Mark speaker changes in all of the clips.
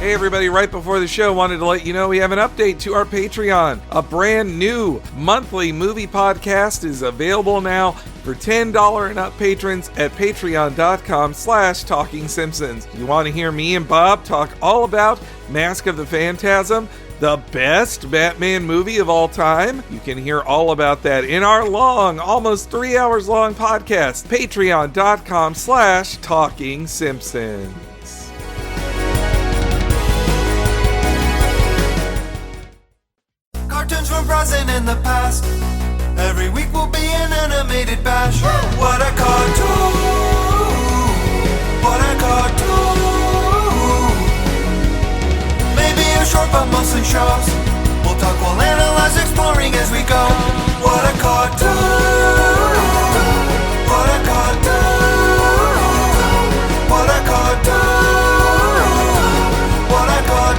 Speaker 1: Hey everybody, right before the show, wanted to let you know we have an update to our Patreon. A brand new monthly movie podcast is available now for $10 and up patrons at patreon.com/Talking Simpsons. You want to hear me and Bob talk all about Mask of the Phantasm, the best Batman movie of all time? You can hear all about that in our long, almost 3 hours long podcast, patreon.com/Talking Simpsons.
Speaker 2: Cartoons from present in the past. Every week will be an animated bash. What a cartoon! What a cartoon! Maybe a short but mostly shows. We'll talk, we'll analyze, exploring as we go. What a cartoon! What a cartoon! What a cartoon! What a cartoon!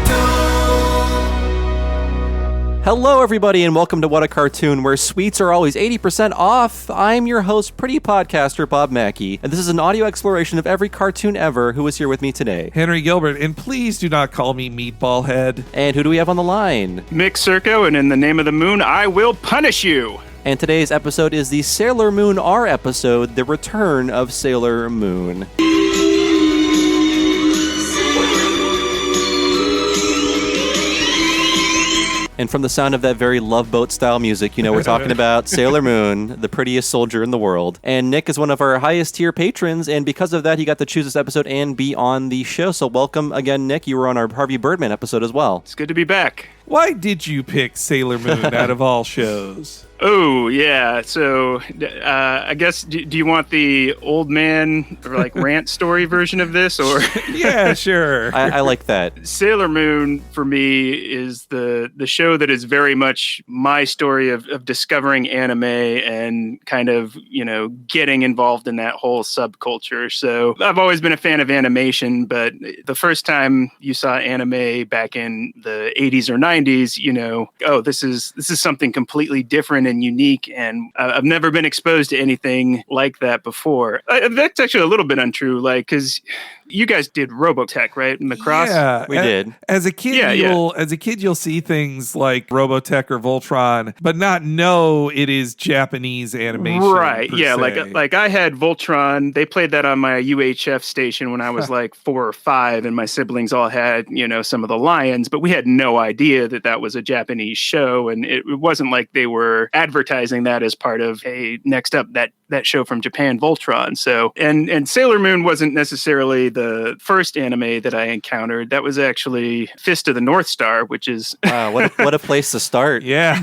Speaker 3: Hello, everybody, and welcome to What a Cartoon, where sweets are always 80% off. I'm your host, pretty podcaster Bob Mackey, and this is an audio exploration of every cartoon ever. Who is here with me today?
Speaker 1: Henry Gilbert, and please do not call me Meatball Head.
Speaker 3: And who do we have on the line?
Speaker 4: Mick Circo, and in the name of the moon, I will punish you.
Speaker 3: And today's episode is the Sailor Moon R episode, The Return of Sailor Moon. And from the sound of that very Love Boat style music, you know we're talking about Sailor Moon, the prettiest soldier in the world. And Nick is one of our highest tier patrons, and because of that, he got to choose this episode and be on the show. So welcome again, Nick. You were on our Harvey Birdman episode as well.
Speaker 4: It's good to be back.
Speaker 1: Why did you pick Sailor Moon out of all shows?
Speaker 4: Oh, yeah. So, I guess, do you want the old man or like rant story version of this, or?
Speaker 1: Yeah, sure.
Speaker 3: I like that.
Speaker 4: Sailor Moon for me is the show that is very much my story of discovering anime and kind of, getting involved in that whole subculture. So I've always been a fan of animation, but the first time you saw anime back in the 80s or 90s, this is something completely different and unique, and I've never been exposed to anything like that before. That's actually a little bit untrue, because you guys did Robotech, right? Macross?
Speaker 1: Yeah,
Speaker 3: we did.
Speaker 1: As a kid, you'll see things like Robotech or Voltron, but not know it is Japanese animation.
Speaker 4: Right? Yeah,
Speaker 1: se.
Speaker 4: like I had Voltron. They played that on my UHF station when I was like 4 or 5, and my siblings all had some of the Lions, but we had no idea that was a Japanese show, and it wasn't like they were advertising that as part of a next up that show from Japan, Voltron. So and Sailor Moon wasn't necessarily the first anime that I encountered. That was actually Fist of the North Star, which is
Speaker 3: wow, what a place to start.
Speaker 1: Yeah.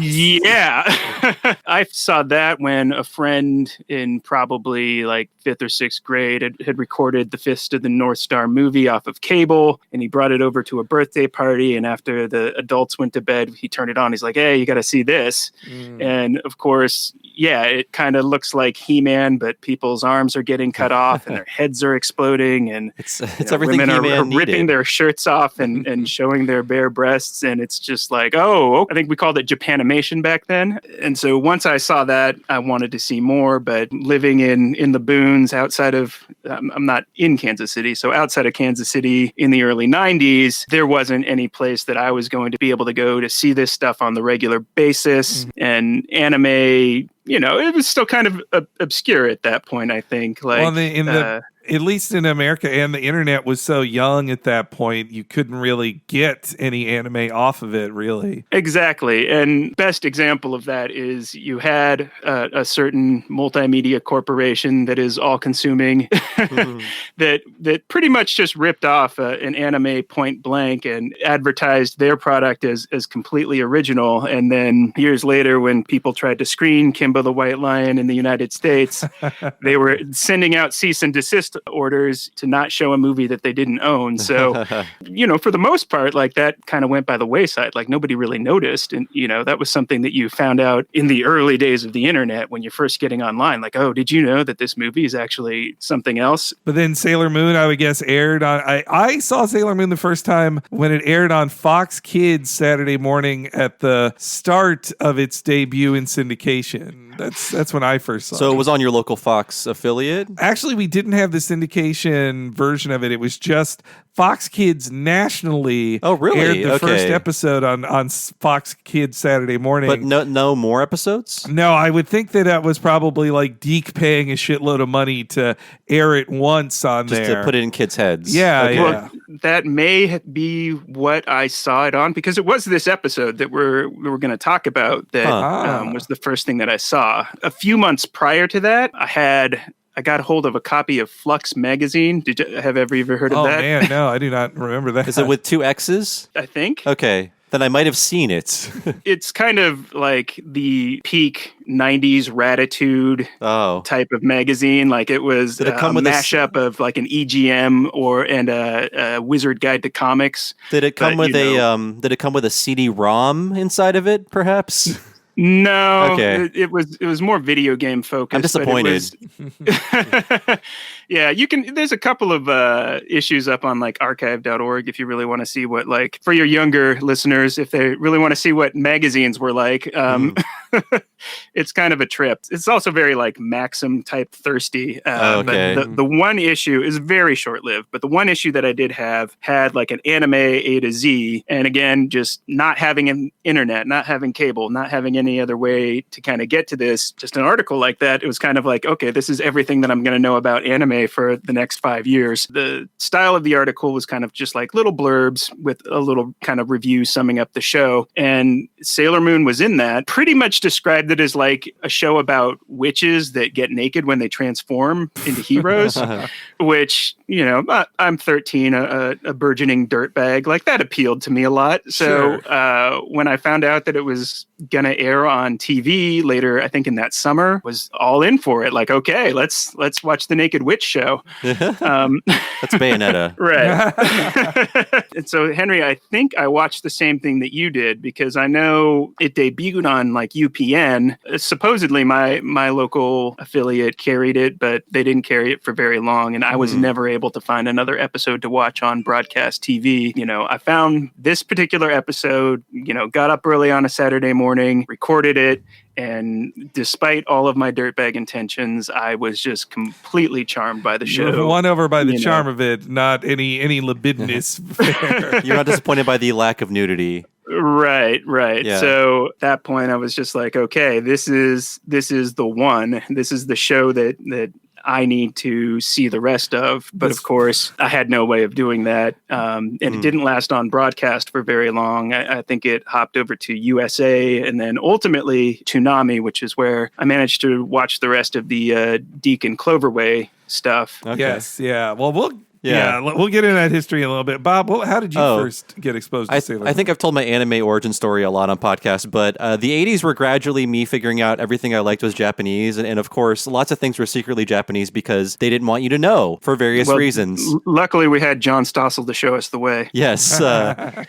Speaker 4: I saw that when a friend in probably like 5th or 6th grade had recorded the Fist of the North Star movie off of cable, and he brought it over to a birthday party, and after the adults went to bed, he turned it on. He's like, "Hey, you got to see this." And of course, it kind of looks like He-Man, but people's arms are getting cut off and their heads are exploding, and
Speaker 3: it's everything
Speaker 4: women
Speaker 3: He-Man
Speaker 4: are
Speaker 3: needed.
Speaker 4: ripping their shirts off and showing their bare breasts, and it's just like, I think we called it Japanimation back then. And so once I saw that, I wanted to see more, but living in the boons outside of, I'm not in Kansas City, so outside of Kansas City in the early 90s, there wasn't any place that I was going to be able to go to see this stuff on the regular basis. And anime, it was still kind of obscure at that point, I think.
Speaker 1: At least in America, and the internet was so young at that point, you couldn't really get any anime off of it, really.
Speaker 4: Exactly. And best example of that is you had a certain multimedia corporation that is all-consuming that pretty much just ripped off an anime point blank and advertised their product as completely original. And then years later, when people tried to screen Kimba the White Lion in the United States, they were sending out cease and desist orders to not show a movie that they didn't own. So, for the most part, that kind of went by the wayside. Nobody really noticed. And, that was something that you found out in the early days of the internet when you're first getting online. Did you know that this movie is actually something else?
Speaker 1: But then Sailor Moon, I would guess, aired on... I saw Sailor Moon the first time when it aired on Fox Kids Saturday morning at the start of its debut in syndication. That's when I first saw
Speaker 3: So
Speaker 1: it.
Speaker 3: it was on your local Fox affiliate?
Speaker 1: Actually, we didn't have the syndication version of it. It was just Fox Kids nationally.
Speaker 3: Oh, really?
Speaker 1: Aired the
Speaker 3: Okay.
Speaker 1: first episode on Fox Kids Saturday morning.
Speaker 3: But no more episodes?
Speaker 1: No, I would think that was probably like Deke paying a shitload of money to air it once on
Speaker 3: Just
Speaker 1: there.
Speaker 3: to put it in kids' heads.
Speaker 1: Yeah,
Speaker 3: Okay.
Speaker 1: yeah.
Speaker 4: Well, that may be what I saw it on, because it was this episode that we were going to talk about that
Speaker 1: Huh.
Speaker 4: was the first thing that I saw. A few months prior to that, I got a hold of a copy of Flux magazine. Have ever heard of
Speaker 1: Oh
Speaker 4: that?
Speaker 1: man, no, I do not remember that.
Speaker 3: Is it with 2 X's?
Speaker 4: I think
Speaker 3: Okay. Then I might have seen it.
Speaker 4: it's kind of like the peak '90s Ratitude
Speaker 3: Oh.
Speaker 4: type of magazine. Like it was
Speaker 3: Did it come
Speaker 4: a
Speaker 3: with a
Speaker 4: mashup of like an EGM and a Wizard Guide to Comics.
Speaker 3: Did it come
Speaker 4: But,
Speaker 3: with did it come with a CD-ROM inside of it, perhaps?
Speaker 4: No,
Speaker 3: Okay.
Speaker 4: it was more video game focused.
Speaker 3: I'm disappointed.
Speaker 4: Yeah, you can. There's a couple of issues up on like archive.org if you really want to see what, like, for your younger listeners, if they really want to see what magazines were like. It's kind of a trip. It's also very like Maxim type thirsty.
Speaker 3: Okay.
Speaker 4: But the one issue is very short lived. But the one issue that I did have had like an anime A to Z, and again, just not having an internet, not having cable, not having any other way to kind of get to this. Just an article like that, it was kind of like, okay, this is everything that I'm going to know about anime for the next 5 years. The style of the article was kind of just like little blurbs with a little kind of review summing up the show. And Sailor Moon was in that. Pretty much described it as like a show about witches that get naked when they transform into heroes, which, you know, I'm 13, a burgeoning dirtbag. Like that appealed to me a lot. So when I found out that it was going to air on TV later, I think in that summer, was all in for it. Like, okay, let's watch the Naked Witch show.
Speaker 3: That's Bayonetta.
Speaker 4: Right. And so, Henry, I think I watched the same thing that you did, because I know it debuted on like UPN. Supposedly my local affiliate carried it, but they didn't carry it for very long. And I was never able to find another episode to watch on broadcast TV. You know, I found this particular episode, you know, got up early on a Saturday morning, recorded it. And despite all of my dirtbag intentions, I was just completely charmed by the
Speaker 1: You were
Speaker 4: show.
Speaker 1: won over by the
Speaker 4: You know.
Speaker 1: charm of it, not any libidinous fare.
Speaker 3: You're not disappointed by the lack of nudity.
Speaker 4: Right.
Speaker 3: Yeah.
Speaker 4: So at that point, I was just like, okay, this is the one. This is the show that I need to see the rest of. But of course, I had no way of doing that. And it didn't last on broadcast for very long. I think it hopped over to USA and then ultimately Toonami, which is where I managed to watch the rest of the Deacon Cloverway stuff.
Speaker 3: Okay.
Speaker 1: Yes, yeah. Well, we'll
Speaker 3: Yeah.
Speaker 1: we'll get into that history in a little bit. Bob, how did you
Speaker 3: Oh.
Speaker 1: first get exposed to Sailor Moon?
Speaker 3: I think I've told my anime origin story a lot on podcasts, but the 80s were gradually me figuring out everything I liked was Japanese. And of course, lots of things were secretly Japanese because they didn't want you to know for various
Speaker 4: Well,
Speaker 3: reasons.
Speaker 4: Luckily, we had John Stossel to show us the way.
Speaker 3: Yes.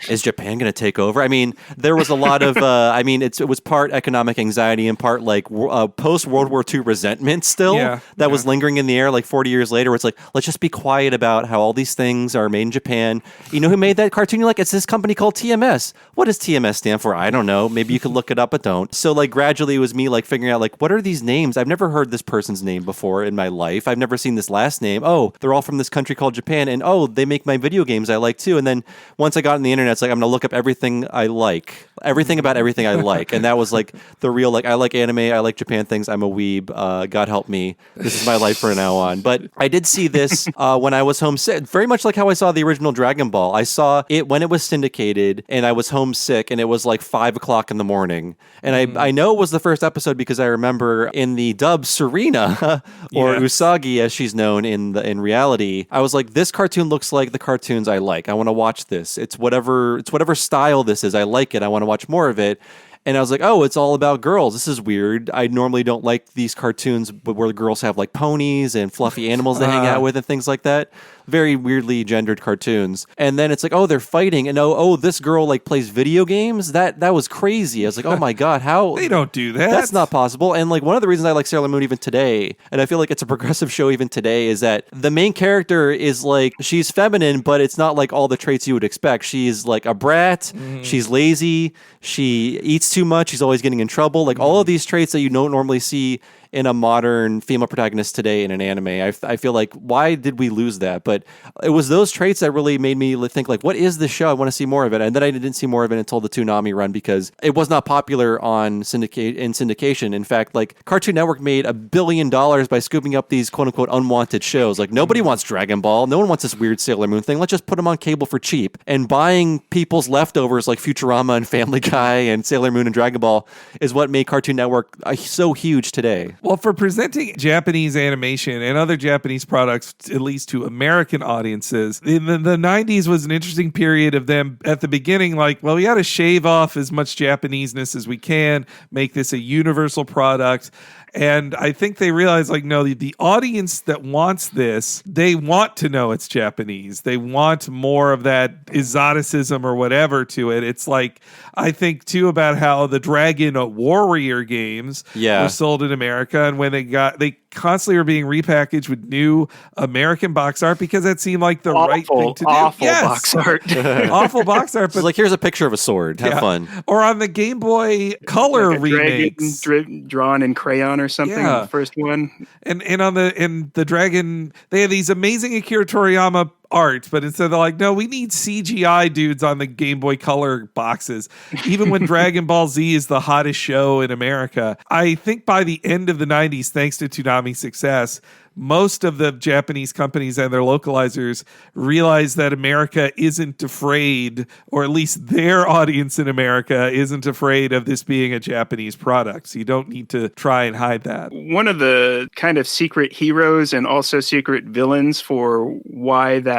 Speaker 3: Is Japan going to take over? I mean, there was a lot of, it was part economic anxiety and part like post World War II resentment still that was lingering in the air like 40 years later, where it's like, let's just be quiet about how all these things are made in Japan. You know who made that cartoon? You're like, it's this company called TMS. What does TMS stand for? I don't know. Maybe you could look it up, but don't. So like gradually it was me like figuring out like, what are these names? I've never heard this person's name before in my life. I've never seen this last name. Oh, they're all from this country called Japan. And oh, they make my video games I like too. And then once I got on the internet, it's like, I'm going to look up everything I like. Everything about everything I like. And that was like the real, like, I like anime. I like Japan things. I'm a weeb. God help me. This is my life from now on. But I did see this when I was homesick. Very much like how I saw the original Dragon Ball. I saw it when it was syndicated and I was homesick and it was like 5 o'clock in the morning. And I know it was the first episode because I remember in the dub Serena or Usagi as she's known in reality, I was like, this cartoon looks like the cartoons I like. I want to watch this. It's whatever style this is. I like it. I want to watch more of it. And I was like, oh, it's all about girls. This is weird. I normally don't like these cartoons where the girls have like ponies and fluffy animals they hang out with and things like that. Very weirdly gendered cartoons. And then it's like, oh, they're fighting. And oh, this girl like plays video games? That was crazy. I was like, oh my God, how?
Speaker 1: They don't do that.
Speaker 3: That's not possible. And like one of the reasons I like Sailor Moon even today, and I feel like it's a progressive show even today, is that the main character is like, she's feminine, but it's not like all the traits you would expect. She's like a brat. She's lazy. She eats too too much. He's always getting in trouble. Like all of these traits that you don't normally see in a modern female protagonist today in an anime. I feel like, why did we lose that? But it was those traits that really made me think like, what is this show? I want to see more of it. And then I didn't see more of it until the Toonami run because it was not popular on syndication. In fact, like Cartoon Network made $1 billion by scooping up these quote unquote unwanted shows. Like nobody wants Dragon Ball. No one wants this weird Sailor Moon thing. Let's just put them on cable for cheap. And buying people's leftovers like Futurama and Family Guy and Sailor Moon and Dragon Ball is what made Cartoon Network so huge today.
Speaker 1: Well, for presenting Japanese animation and other Japanese products, at least to American audiences, in the 90s was an interesting period of them at the beginning, like, well, we got to shave off as much Japaneseness as we can, make this a universal product. And I think they realized, like, no, the audience that wants this, they want to know it's Japanese. They want more of that exoticism or whatever to it. It's like, I think, too, about how the Dragon Warrior games were sold in America. And when they constantly were being repackaged with new American box art because that seemed like the right thing to do.
Speaker 4: Box art.
Speaker 1: Awful box art.
Speaker 3: But like, here's a picture of a sword. Have fun.
Speaker 1: Or on the Game Boy Color
Speaker 4: like
Speaker 1: remakes.
Speaker 4: Drawn in crayon or something, the first one.
Speaker 1: And on the Dragon, they had these amazing Akira Toriyama art, but instead they're like, no, we need CGI dudes on the Game Boy Color boxes. Even when Dragon Ball Z is the hottest show in America. I think by the end of the 90s, thanks to Toonami's success, most of the Japanese companies and their localizers realize that America isn't afraid, or at least their audience in America isn't afraid of this being a Japanese product. So you don't need to try and hide that.
Speaker 4: One of the kind of secret heroes and also secret villains for why that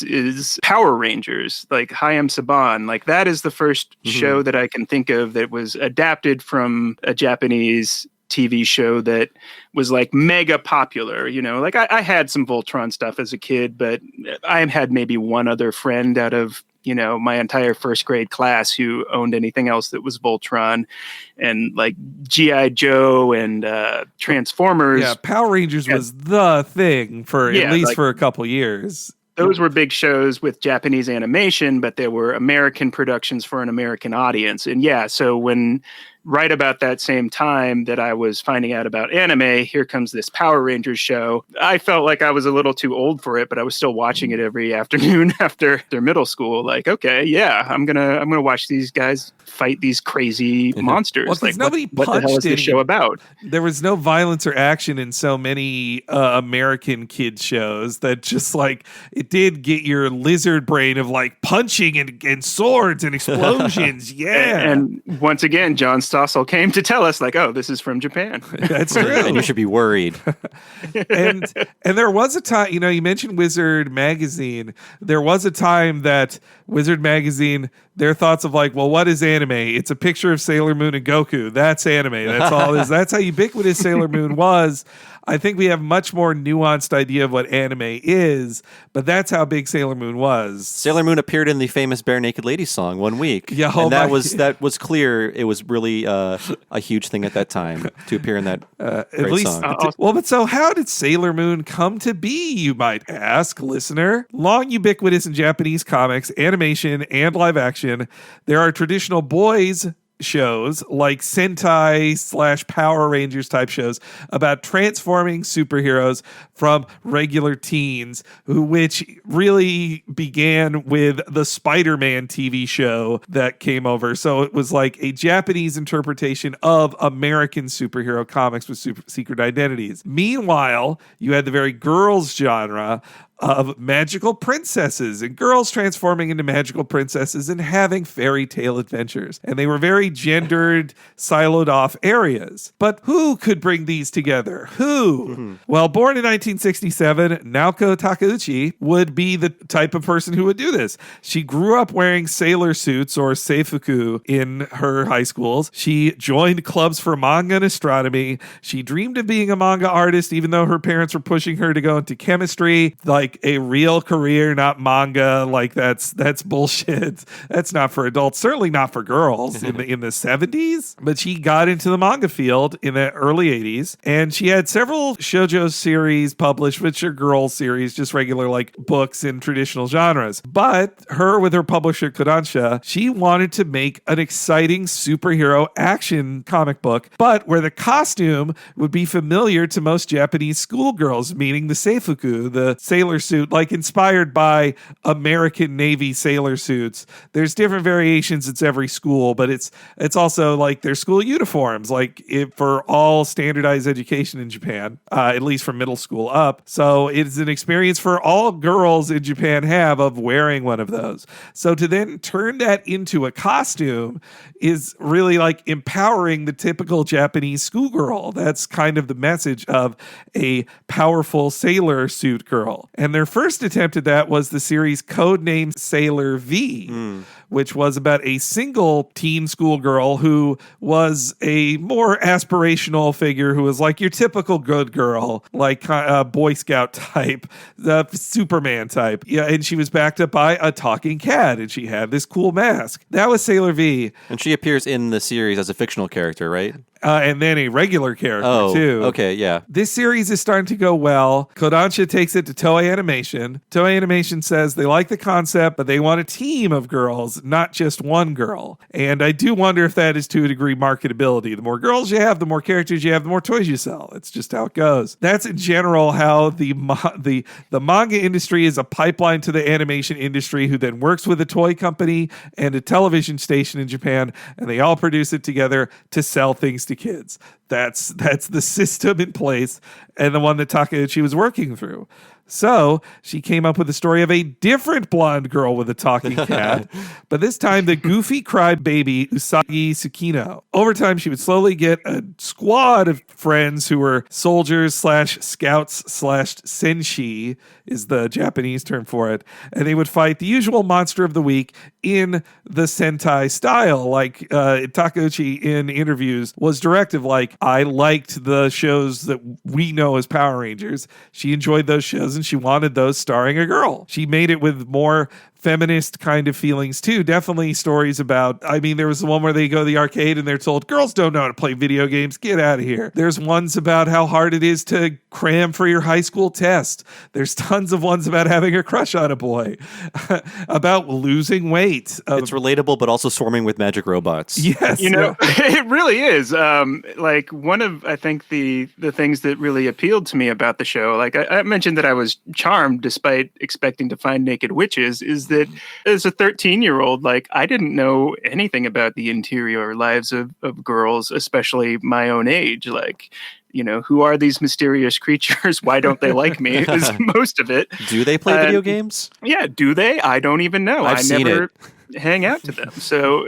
Speaker 4: is Power Rangers, like Hayam Saban. Like that is the first show that I can think of that was adapted from a Japanese TV show that was like mega popular, you know, like I had some Voltron stuff as a kid, but I had maybe one other friend out of, you know, my entire first grade class who owned anything else that was Voltron, and like G.I. Joe and Transformers.
Speaker 1: Yeah, Power Rangers was the thing for at least like, for a couple years.
Speaker 4: Those were big shows with Japanese animation, but there were American productions for an American audience. And so when right about that same time that I was finding out about anime, here comes this Power Rangers show. I felt like I was a little too old for it, but I was still watching it every afternoon after their middle school. Like, okay, I'm gonna watch these guys fight these crazy monsters.
Speaker 1: Well,
Speaker 4: like,
Speaker 1: nobody
Speaker 4: what the hell is this show about?
Speaker 1: There was no violence or action in so many American kids shows that just like it did get your lizard brain of like punching and swords and explosions.
Speaker 4: And once again, John Stossel came to tell us like, oh, this is from Japan.
Speaker 1: That's true.
Speaker 3: And you should be worried.
Speaker 1: and there was a time, you know, you mentioned Wizard Magazine. There was a time that Wizard Magazine, their thoughts of like, well, what is anime? It's a picture of Sailor Moon and Goku. That's anime. That's all it is. That's how ubiquitous Sailor Moon was. I think we have much more nuanced idea of what anime is, but that's how big Sailor Moon was.
Speaker 3: Sailor Moon appeared in the famous Bare Naked Ladies song one week.
Speaker 1: Yeah,
Speaker 3: and that was clear. It was really a huge thing at that time to appear in that great song.
Speaker 1: Well, but so how did Sailor Moon come to be, you might ask, listener? Long ubiquitous in Japanese comics, animation, and live action, there are traditional boys shows like Sentai / Power Rangers type shows about transforming superheroes from regular teens, which really began with the Spider-Man TV show that came over. So it was like a Japanese interpretation of American superhero comics with secret identities. Meanwhile, you had the very girls genre of magical princesses and girls transforming into magical princesses and having fairy tale adventures. And they were very gendered, siloed off areas. But who could bring these together? Who? Mm-hmm. Well, born in 1967, Naoko Takeuchi would be the type of person who would do this. She grew up wearing sailor suits or seifuku in her high schools. She joined clubs for manga and astronomy. She dreamed of being a manga artist, even though her parents were pushing her to go into chemistry. Like, like a real career, not manga. Like that's bullshit. That's not for adults. Certainly not for girls in the 70s. But she got into the manga field in the early 80s, and she had several shoujo series published, which are girl series, just regular like books in traditional genres. But her, with her publisher Kodansha, she wanted to make an exciting superhero action comic book, but where the costume would be familiar to most Japanese schoolgirls, meaning the seifuku, the sailor suit, like inspired by American Navy sailor suits. There's different variations. It's every school, but it's also like their school uniforms, like for all standardized education in Japan, at least from middle school up. So it's an experience for all girls in Japan have of wearing one of those. So to then turn that into a costume is really like empowering the typical Japanese schoolgirl. That's kind of the message of a powerful sailor suit girl. And their first attempt at that was the series Codename Sailor V, which was about a single teen schoolgirl who was a more aspirational figure who was like your typical good girl, like a Boy Scout type, the Superman type. Yeah, and she was backed up by a talking cat, and she had this cool mask. That was Sailor V.
Speaker 3: And she appears in the series as a fictional character, right?
Speaker 1: And then a regular character, too.
Speaker 3: Okay, yeah.
Speaker 1: This series is starting to go well. Kodansha takes it to Toei Animation. Toei Animation says they like the concept, but they want a team of girls, not just one girl. And I do wonder if that is to a degree marketability. The more girls you have, the more characters you have, the more toys you sell. It's just how it goes. That's in general how the manga industry is a pipeline to the animation industry, who then works with a toy company and a television station in Japan, and they all produce it together to sell things to kids. That's the system in place, and the one that Takeuchi was working through. So she came up with the story of a different blonde girl with a talking cat, but this time the goofy crybaby Usagi Tsukino. Over time, she would slowly get a squad of friends who were soldiers / scouts / senshi is the Japanese term for it, and they would fight the usual monster of the week in the Sentai style. Like Takeuchi in interviews was directive, like, I liked the shows that we know as Power Rangers. She enjoyed those shows, and she wanted those starring a girl. She made it with more feminist kind of feelings too. Definitely stories about, I mean, there was the one where they go to the arcade and they're told, girls don't know how to play video games, get out of here. There's ones about how hard it is to cram for your high school test. There's tons of ones about having a crush on a boy, about losing weight.
Speaker 3: It's relatable, but also swarming with magic robots.
Speaker 1: Yes.
Speaker 4: You know, it really is. Like one of, I think the things that really appealed to me about the show, like I mentioned that I was charmed despite expecting to find naked witches, is that as a 13-year-old, like I didn't know anything about the interior lives of girls, especially my own age. Like, you know, who are these mysterious creatures? Why don't they like me? Is most of it.
Speaker 3: Do they play video games?
Speaker 4: Yeah, do they? I don't even know.
Speaker 3: I've seen
Speaker 4: never
Speaker 3: it.
Speaker 4: hang out to them. So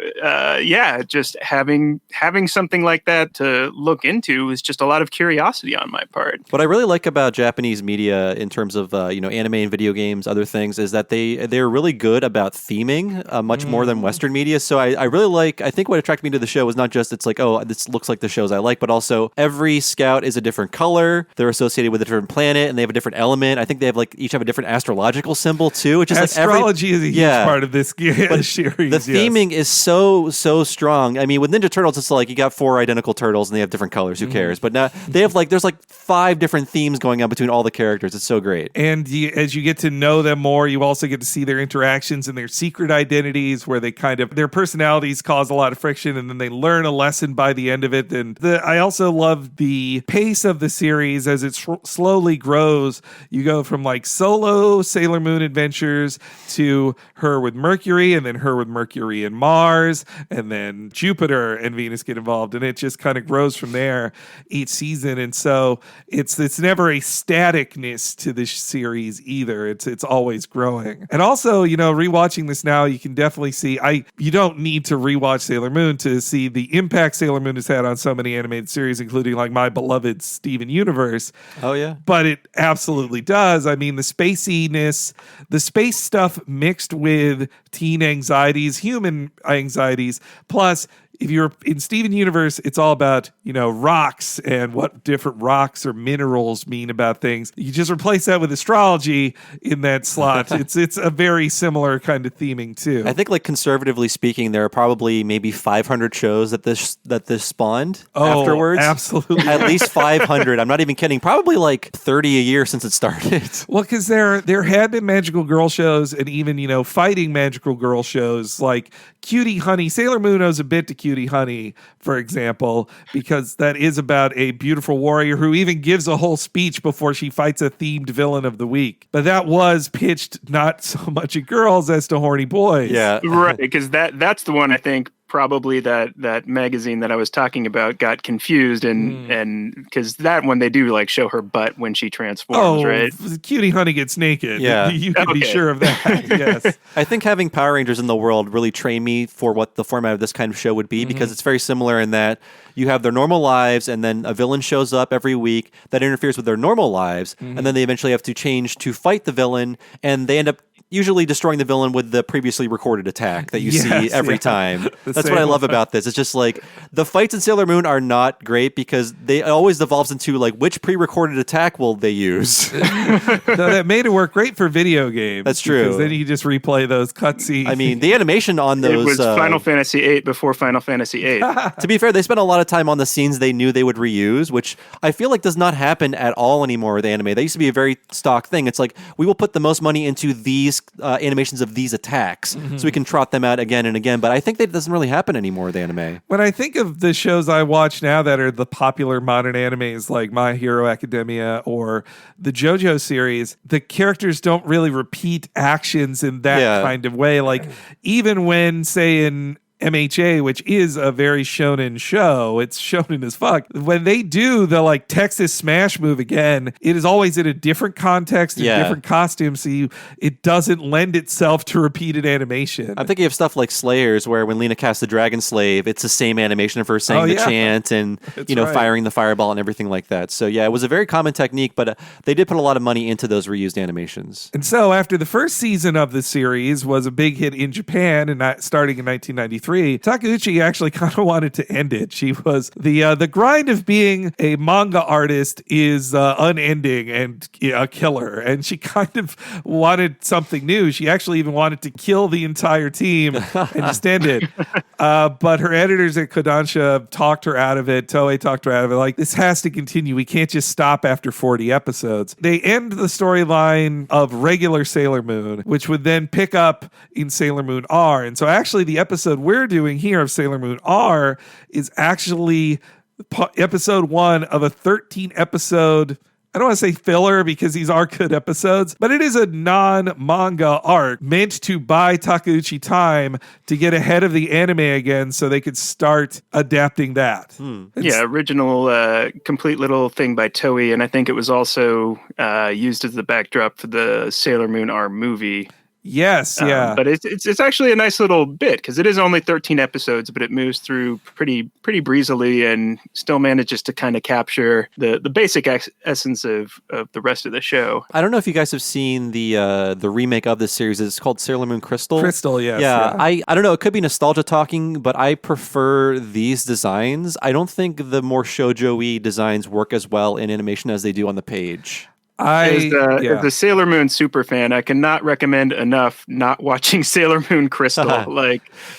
Speaker 4: just having something like that to look into is just a lot of curiosity on my part.
Speaker 3: What I really like about Japanese media in terms of anime and video games, other things, is that they're really good about theming much more than Western media. So I really like, I think what attracted me to the show was not just it's like, oh, this looks like the shows I like, but also every scout is a different color. They're associated with a different planet and they have a different element. I think they have each have a different astrological symbol too. Which is
Speaker 1: astrology is a huge part of this series.
Speaker 3: The theming is so strong. I mean, with Ninja Turtles, it's like you got 4 identical turtles and they have different colors. Who cares? But now they have there's 5 different themes going on between all the characters. It's so great.
Speaker 1: And as you get to know them more, you also get to see their interactions and their secret identities, where they their personalities cause a lot of friction, and then they learn a lesson by the end of it. And I also love the pace of the series as it slowly grows. You go from solo Sailor Moon adventures to her with Mercury, and then her with Mercury and Mars, and then Jupiter and Venus get involved, and it just kind of grows from there each season. And so it's never a staticness to this series either. It's always growing. And also, rewatching this now, you can definitely see you don't need to rewatch Sailor Moon to see the impact Sailor Moon has had on so many animated series, including my beloved Steven Universe.
Speaker 3: Oh yeah.
Speaker 1: But it absolutely does. I mean, the spaciness, the space stuff mixed with teen anxieties, human anxieties, plus if you're in Steven Universe, it's all about, rocks and what different rocks or minerals mean about things. You just replace that with astrology in that slot. It's a very similar kind of theming too.
Speaker 3: I think, like, conservatively speaking, there are probably maybe 500 shows that this spawned afterwards.
Speaker 1: Absolutely.
Speaker 3: At least 500. I'm not even kidding. Probably like 30 a year since it started.
Speaker 1: Well, because there had been magical girl shows and even, fighting magical girl shows like Cutie Honey. Sailor Moon owes a bit to Cutie Honey, for example, because that is about a beautiful warrior who even gives a whole speech before she fights a themed villain of the week. But that was pitched not so much at girls as to horny boys.
Speaker 3: Yeah.
Speaker 4: Right, because that's the one I think probably that magazine that I was talking about got confused and because that one they do like show her butt when she transforms, right?
Speaker 1: Cutie Honey gets naked.
Speaker 3: Yeah.
Speaker 1: You can be sure of that. Yes.
Speaker 3: I think having Power Rangers in the world really trained me for what the format of this kind of show would be, because it's very similar in that you have their normal lives and then a villain shows up every week that interferes with their normal lives, and then they eventually have to change to fight the villain, and they end up usually destroying the villain with the previously recorded attack that you see every time. That's what I love about this. It's just like the fights in Sailor Moon are not great because it always devolves into like which pre-recorded attack will they use.
Speaker 1: So that made it work great for video games.
Speaker 3: That's true.
Speaker 1: Because then you just replay those cutscenes.
Speaker 3: I mean, the animation on those...
Speaker 4: It was Final Fantasy VIII before Final Fantasy VIII.
Speaker 3: To be fair, they spent a lot of time on the scenes they knew they would reuse, which I feel like does not happen at all anymore with anime. That used to be a very stock thing. It's like, we will put the most money into these animations of these attacks so we can trot them out again and again. But I think that doesn't really happen anymore with anime.
Speaker 1: When I think of the shows I watch now that are the popular modern animes like My Hero Academia or the JoJo series, the characters don't really repeat actions in that kind of way. Like even when, say, in MHA, which is a very shonen show, it's shonen as fuck. When they do the like Texas Smash move again, it is always in a different context, in different costumes, so it doesn't lend itself to repeated animation.
Speaker 3: I'm thinking of stuff like Slayers, where when Lena casts the Dragon Slave, it's the same animation of her saying the chant and firing the fireball and everything like that. So yeah, it was a very common technique, but they did put a lot of money into those reused animations.
Speaker 1: And so after the first season of the series was a big hit in Japan and starting in 1993, Takeuchi actually kind of wanted to end it. She was the grind of being a manga artist is unending and a killer, and she kind of wanted something new. She actually even wanted to kill the entire team and just end it. But her editors at Kodansha talked her out of it. Toei talked her out of it. Like, this has to continue. We can't just stop after 40 episodes. They end the storyline of regular Sailor Moon, which would then pick up in Sailor Moon R. And so actually the episode we're doing here of Sailor Moon R is actually episode 1 of a 13 episode, I don't want to say filler because these are good episodes, but it is a non-manga arc meant to buy Takeuchi time to get ahead of the anime again so they could start adapting that.
Speaker 4: Original complete little thing by Toei, and I think it was also used as the backdrop for the Sailor Moon R movie.
Speaker 1: Yes, yeah.
Speaker 4: But it's actually a nice little bit because it is only 13 episodes, but it moves through pretty breezily and still manages to kind of capture the basic essence of the rest of the show.
Speaker 3: I don't know if you guys have seen the remake of this series. It's called Sailor Moon Crystal.
Speaker 1: Crystal, yes.
Speaker 3: Yeah. I don't know. It could be nostalgia talking, but I prefer these designs. I don't think the more shoujo-y designs work as well in animation as they do on the page.
Speaker 4: As a Sailor Moon super fan, I cannot recommend enough not watching Sailor Moon Crystal.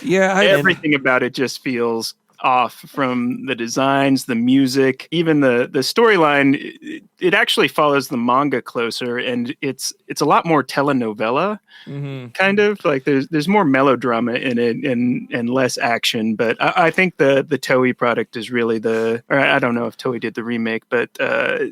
Speaker 4: Everything about it just feels off, from the designs, the music, even the storyline. It actually follows the manga closer, and it's a lot more telenovela, kind of like there's more melodrama in it and less action. But I think the Toei product is really or I don't know if Toei did the remake, but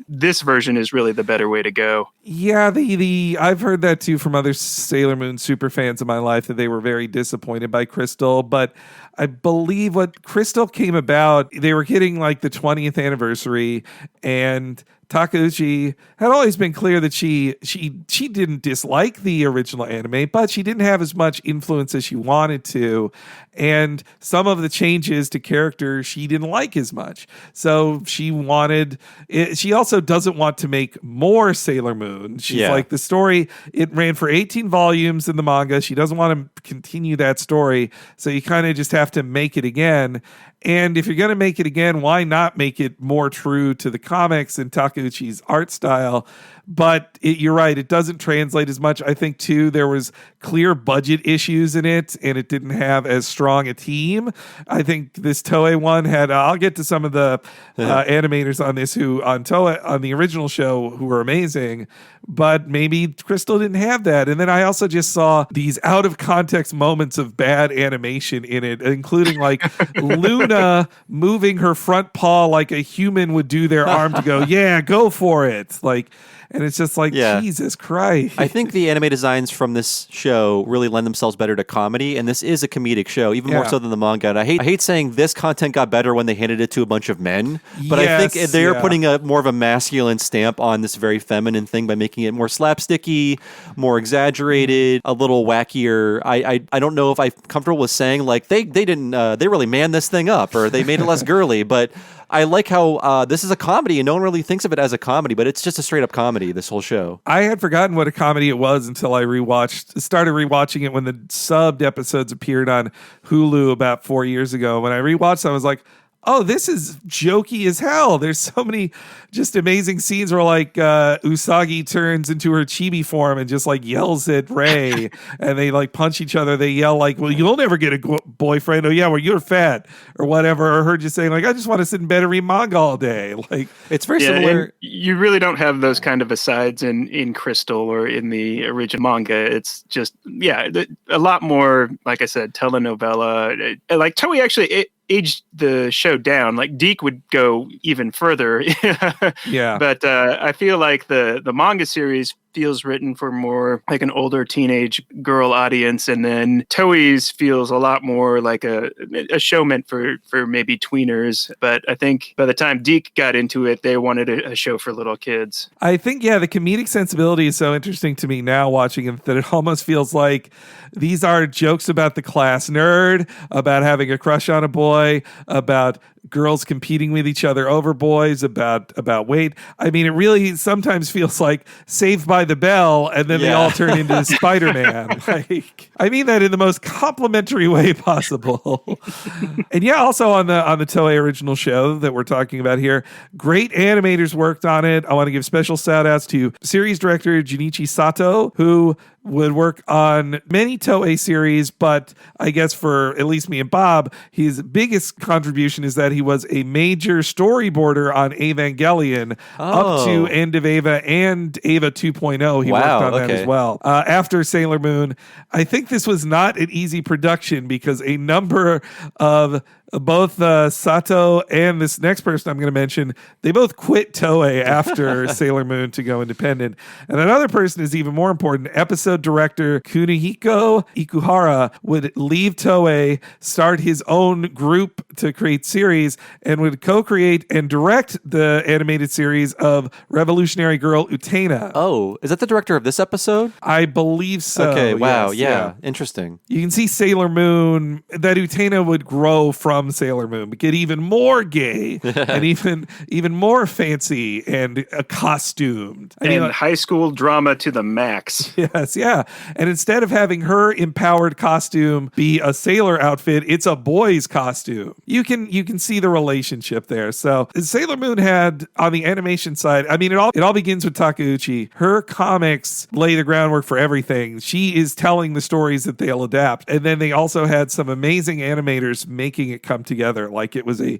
Speaker 4: this version is really the better way to go.
Speaker 1: Yeah, I've heard that too from other Sailor Moon super fans in my life, that they were very disappointed by Crystal. But I believe what Crystal came about, they were hitting like the 20th anniversary, and Takeuchi had always been clear that she didn't dislike the original anime, but she didn't have as much influence as she wanted to. And some of the changes to characters she didn't like as much. So she wanted it. She also doesn't want to make more Sailor Moon. She's like, the story, it ran for 18 volumes in the manga. She doesn't want to continue that story. So you kind of just have to make it again. And if you're going to make it again, why not make it more true to the comics and Takeuchi's art style? But you're right, it doesn't translate as much. I think, too, there was clear budget issues in it, and it didn't have as strong a team. I think this Toei one had, I'll get to some of the animators on this on the original show who were amazing, but maybe Crystal didn't have that. And then I also just saw these out of context moments of bad animation in it, including like Luna moving her front paw like a human would do their arm to go, yeah, go for it. Like, and it's just like, Jesus Christ.
Speaker 3: I think the anime designs from this show really lend themselves better to comedy, and this is a comedic show, even more so than the manga. And I hate saying this content got better when they handed it to a bunch of men, but I think they're putting a more of a masculine stamp on this very feminine thing by making it more slapsticky, more exaggerated, a little wackier. I don't know if I'm comfortable with saying like they didn't they really manned this thing up or they made it less girly, but I like how this is a comedy and no one really thinks of it as a comedy, but it's just a straight up comedy, this whole show.
Speaker 1: I had forgotten what a comedy it was until I started rewatching it when the subbed episodes appeared on Hulu about 4 years ago. When I rewatched, I was like, oh, this is jokey as hell. There's so many just amazing scenes where like Usagi turns into her chibi form and just like yells at Rei and they like punch each other. They yell like, well, you'll never get a boyfriend. Oh yeah, well, you're fat or whatever. Or her just saying like, I just want to sit in bed and read manga all day. Like, it's very similar.
Speaker 4: You really don't have those kind of asides in Crystal or in the original manga. It's just, a lot more, like I said, telenovela. Like Toei actually aged the show down. Like Deke would go even further.
Speaker 1: Yeah.
Speaker 4: But I feel like the manga series feels written for more like an older teenage girl audience, and then Toei's feels a lot more like a show meant for maybe tweeners. But I think by the time Deke got into it, they wanted a show for little kids.
Speaker 1: I think, the comedic sensibility is so interesting to me now watching it that it almost feels like these are jokes about the class nerd, about having a crush on a boy, about girls competing with each other over boys, about weight. I mean, it really sometimes feels like Saved by the Bell, and then they all turn into Spider-Man. Like, I mean that in the most complimentary way possible. And also on the Toei original show that we're talking about here, great animators worked on it. I want to give special shout outs to series director Junichi Sato, who would work on many Toei series, but I guess for at least me and Bob, his biggest contribution is that he was a major storyboarder on Evangelion up to End of Eva and Eva 2.0. He worked on that as well. After Sailor Moon, I think this was not an easy production because a number of both Sato and this next person I'm going to mention, they both quit Toei after Sailor Moon to go independent. And another person is even more important. Episode director Kunihiko Ikuhara would leave Toei, start his own group to create series, and would co-create and direct the animated series of Revolutionary Girl Utena.
Speaker 3: Oh, is that the director of this episode?
Speaker 1: I believe so.
Speaker 3: Okay, wow, yeah. Interesting.
Speaker 1: You can see Sailor Moon, that Utena would grow from Sailor Moon, but get even more gay and even more fancy and costumed. I mean,
Speaker 4: high school drama to the max.
Speaker 1: Yes, yeah. And instead of having her empowered costume be a sailor outfit, it's a boy's costume. You can see the relationship there. So Sailor Moon had, on the animation side, I mean, it all begins with Takeuchi. Her comics lay the groundwork for everything. She is telling the stories that they'll adapt. And then they also had some amazing animators making it come together. Like it was a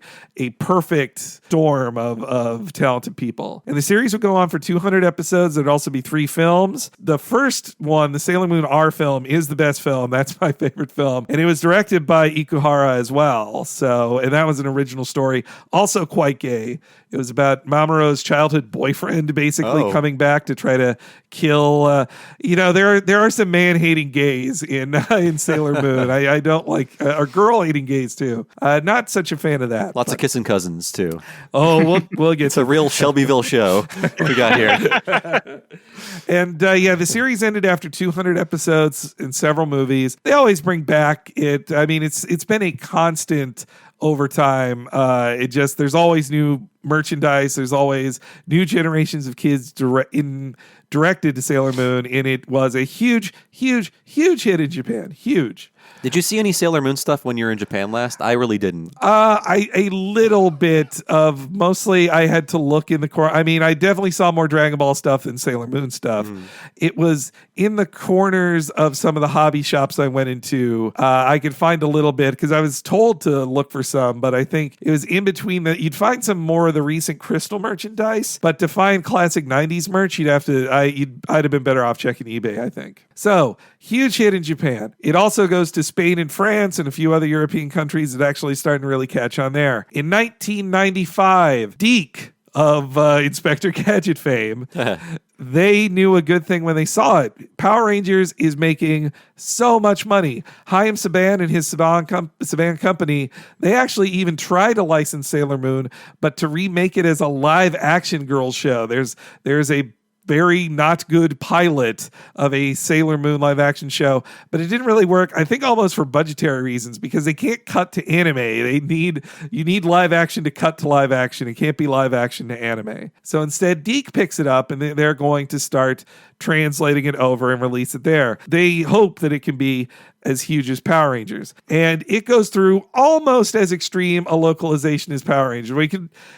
Speaker 1: perfect storm of talented people. And the series would go on for 200 episodes. There'd also be 3 films. The first one, the Sailor Moon R film, is the best film. That's my favorite film. And it was directed by Ikuhara as well. So, and that was an original story. Also quite gay. It was about Mamoru's childhood boyfriend basically coming back to try to kill. There are some man-hating gays in Sailor Moon. I don't like, or girl-hating gays too. Not such a fan of that.
Speaker 3: Lots of kissing cousins, too.
Speaker 1: Oh, we'll get
Speaker 3: It's a real Shelbyville show we got here.
Speaker 1: And the series ended after 200 episodes and several movies. They always bring back it. I mean, it's been a constant over time. There's always new merchandise. There's always new generations of kids directed to Sailor Moon, and it was a huge, huge, huge hit in Japan. Huge.
Speaker 3: Did you see any Sailor Moon stuff when you were in Japan last? I really didn't.
Speaker 1: A little bit of, mostly I had to look in the corner. I mean, I definitely saw more Dragon Ball stuff than Sailor Moon stuff. It was in the corners of some of the hobby shops I went into. I could find a little bit because I was told to look for some, but I think it was in between you'd find some more of the recent Crystal merchandise, but to find classic 90s merch, I'd have been better off checking eBay, I think. So, huge hit in Japan. It also goes to Spain and France and a few other European countries that actually starting to really catch on there. In 1995, Deke of Inspector Gadget fame, they knew a good thing when they saw it. Power Rangers is making so much money. Chaim Saban and his Saban company, they actually even tried to license Sailor Moon, but to remake it as a live action girls show. There's a very not good pilot of a Sailor Moon live action show, but it didn't really work. I think almost for budgetary reasons, because they can't cut to anime. You need live action to cut to live action. It can't be live action to anime. So instead, Deke picks it up and they're going to start translating it over and release it there. They hope that it can be as huge as Power Rangers. And it goes through almost as extreme a localization as Power Rangers.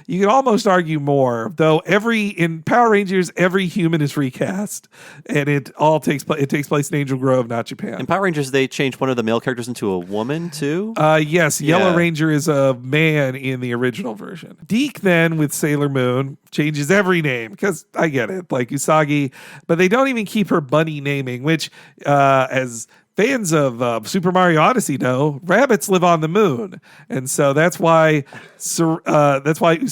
Speaker 1: You can almost argue more, though in Power Rangers, every human is recast. And it takes place in Angel Grove, not Japan.
Speaker 3: In Power Rangers, they changed one of the male characters into a woman, too?
Speaker 1: Yes, Yellow Ranger is a man in the original version. Deke then, with Sailor Moon, changes every name, because I get it, like Usagi, but they don't even keep her bunny naming, which, as fans of Super Mario Odyssey know, rabbits live on the moon, and so that's why Usagi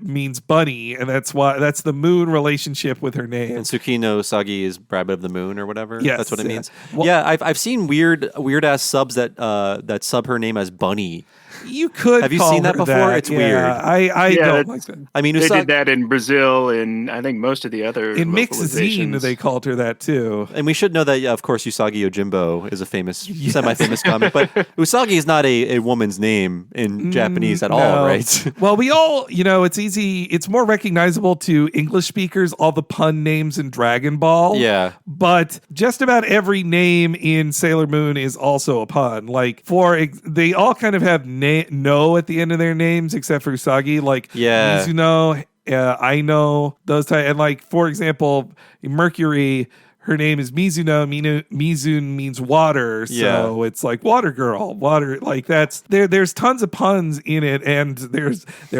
Speaker 1: means bunny, and that's the moon relationship with her name.
Speaker 3: And Tsukino Usagi is rabbit of the moon or whatever.
Speaker 1: Yes,
Speaker 3: that's what it means.
Speaker 1: Well,
Speaker 3: I've seen weird ass subs that sub her name as Bunny.
Speaker 1: You could.
Speaker 3: Have you
Speaker 1: call
Speaker 3: seen that
Speaker 1: her
Speaker 3: before? It's weird.
Speaker 1: I don't like that.
Speaker 3: I mean,
Speaker 4: they did that in Brazil, and I think most of the other
Speaker 1: in Mixed Zine
Speaker 4: localizations.
Speaker 1: they called her that too.
Speaker 3: And we should know that, of course, Usagi Yojimbo is a semi-famous comic, but Usagi is not a woman's name in Japanese at all, right?
Speaker 1: Well, we all, it's easy. It's more recognizable to English speakers, all the pun names in Dragon Ball.
Speaker 3: Yeah.
Speaker 1: But just about every name in Sailor Moon is also a pun. Like, they all kind of have no at the end of their names, except for Usagi. Like, Mizuno, I know, those type. And like, for example, Mercury, her name is Mizuno. Mizun means water, so it's like water girl, water. Like that's there's tons of puns in it, and there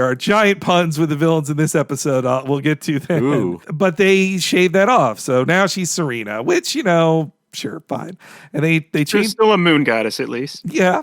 Speaker 1: are giant puns with the villains in this episode. We'll get to that.
Speaker 3: Ooh.
Speaker 1: But they shaved that off, so now she's Serena, which sure, fine. And they
Speaker 4: She's
Speaker 1: changed.
Speaker 4: still a moon goddess, at least.
Speaker 1: Yeah,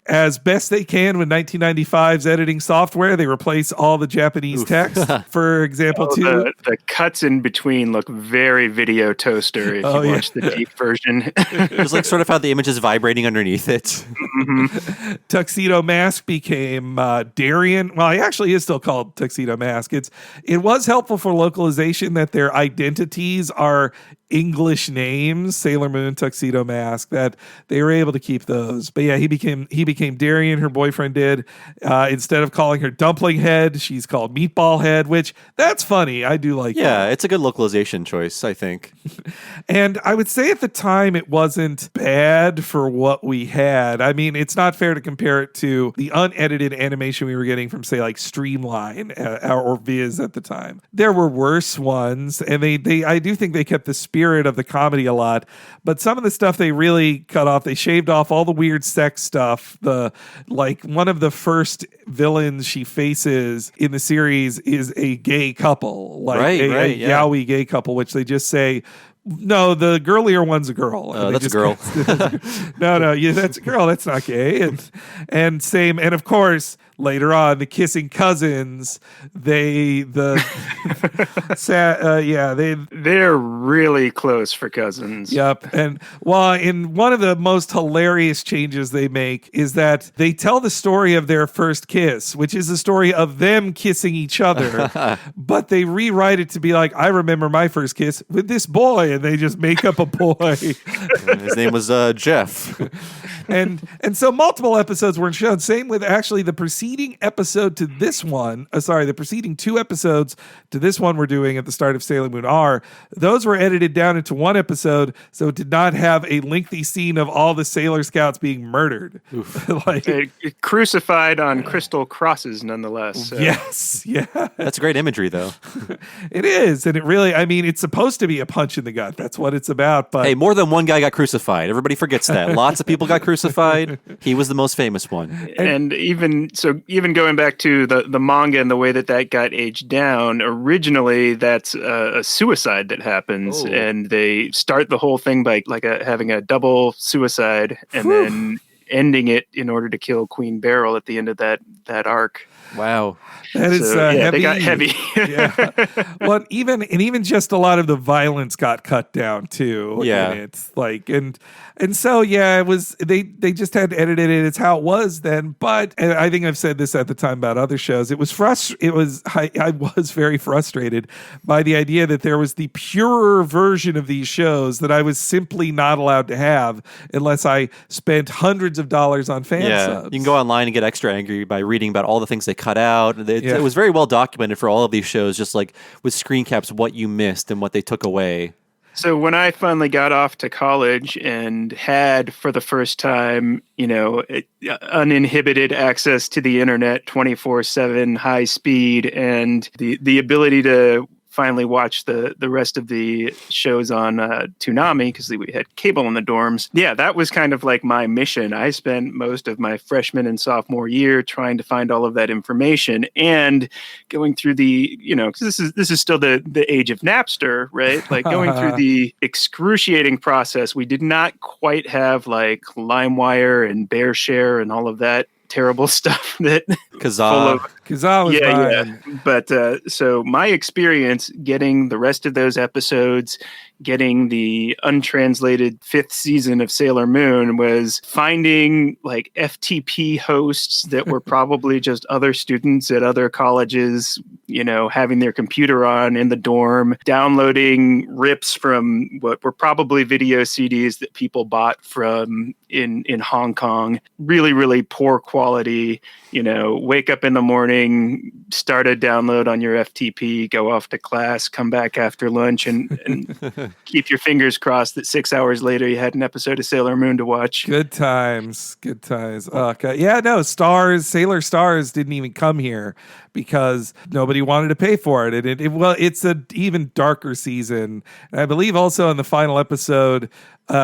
Speaker 1: as best they can with 1995's editing software. They replace all the Japanese text. For example,
Speaker 4: the cuts in between look very video toaster if you watch the deep version.
Speaker 3: It's like sort of how the image is vibrating underneath it.
Speaker 4: Mm-hmm.
Speaker 1: Tuxedo Mask became Darien. Well, he actually is still called Tuxedo Mask. It was helpful for localization that their identities are English names, Sailor Moon, Tuxedo Mask, that they were able to keep those. But yeah, he became Darien, her boyfriend did. Instead of calling her Dumpling Head, she's called Meatball Head, which that's funny. I do like that.
Speaker 3: Yeah, it's a good localization choice, I think.
Speaker 1: And I would say at the time it wasn't bad for what we had. I mean, it's not fair to compare it to the unedited animation we were getting from, say, like Streamline or Viz at the time. There were worse ones, and I do think they kept the spirit of the comedy a lot, but some of the stuff they really cut off. They shaved off all the weird sex stuff. One of the first villains she faces in the series is a gay couple, a yaoi gay couple, which they just say, no, the girlier one's a girl.
Speaker 3: That's a girl.
Speaker 1: No, yeah, that's a girl. That's not gay. And of course, later on, the kissing cousins, they
Speaker 4: they're really close for cousins.
Speaker 1: Yep. And in one of the most hilarious changes they make is that they tell the story of their first kiss, which is the story of them kissing each other, but they rewrite it to be like, I remember my first kiss with this boy, and they just make up a boy.
Speaker 3: His name was Jeff.
Speaker 1: and so multiple episodes weren't shown. Same with actually the preceding episode to this one. The preceding 2 episodes to this one we're doing at the start of Sailor Moon R. Those were edited down into 1 episode, so it did not have a lengthy scene of all the Sailor Scouts being murdered.
Speaker 4: Crucified on crystal crosses, nonetheless. So.
Speaker 1: Yes, yeah.
Speaker 3: That's great imagery, though.
Speaker 1: It is, and it really, it's supposed to be a punch in the gut. That's what it's about. But
Speaker 3: hey, more than one guy got crucified. Everybody forgets that. Lots of people got crucified. He was the most famous one.
Speaker 4: And even going back to the manga and the way that got aged down, originally that's a suicide that happens, and they start the whole thing by having a double suicide and then ending it in order to kill Queen Beryl at the end of that arc.
Speaker 3: Wow.
Speaker 1: That is heavy.
Speaker 4: They got heavy.
Speaker 1: Yeah. Well, even just a lot of the violence got cut down too.
Speaker 3: Yeah.
Speaker 1: And it's and so it was they just had to edit it, and it's how it was then. But and I think I've said this at the time about other shows. I was very frustrated by the idea that there was the purer version of these shows that I was simply not allowed to have unless I spent hundreds of dollars on fan subs.
Speaker 3: You can go online and get extra angry by reading about all the things they cut out. It was very well documented for all of these shows, just like with screen caps, what you missed and what they took away.
Speaker 4: So when I finally got off to college and had for the first time, uninhibited access to the internet 24/7, high speed, and the ability to finally watch the rest of the shows on Toonami because we had cable in the dorms. Yeah, that was kind of like my mission. I spent most of my freshman and sophomore year trying to find all of that information and going through the, because this is still the age of Napster, right? Like going through the excruciating process. We did not quite have like LimeWire and BearShare and all of that terrible stuff that
Speaker 3: Kazaa
Speaker 1: was fine.
Speaker 4: Yeah. But so my experience getting the rest of those episodes, getting the untranslated 5th season of Sailor Moon was finding like FTP hosts that were probably just other students at other colleges, having their computer on in the dorm, downloading rips from what were probably video CDs that people bought from in Hong Kong. Really, really poor quality, wake up in the morning, start a download on your FTP, go off to class, come back after lunch and keep your fingers crossed that 6 hours later you had an episode of Sailor Moon to watch.
Speaker 1: Good times. Okay. Yeah, no, Sailor Stars didn't even come here because nobody wanted to pay for it. And it's an even darker season. And I believe also in the final episode,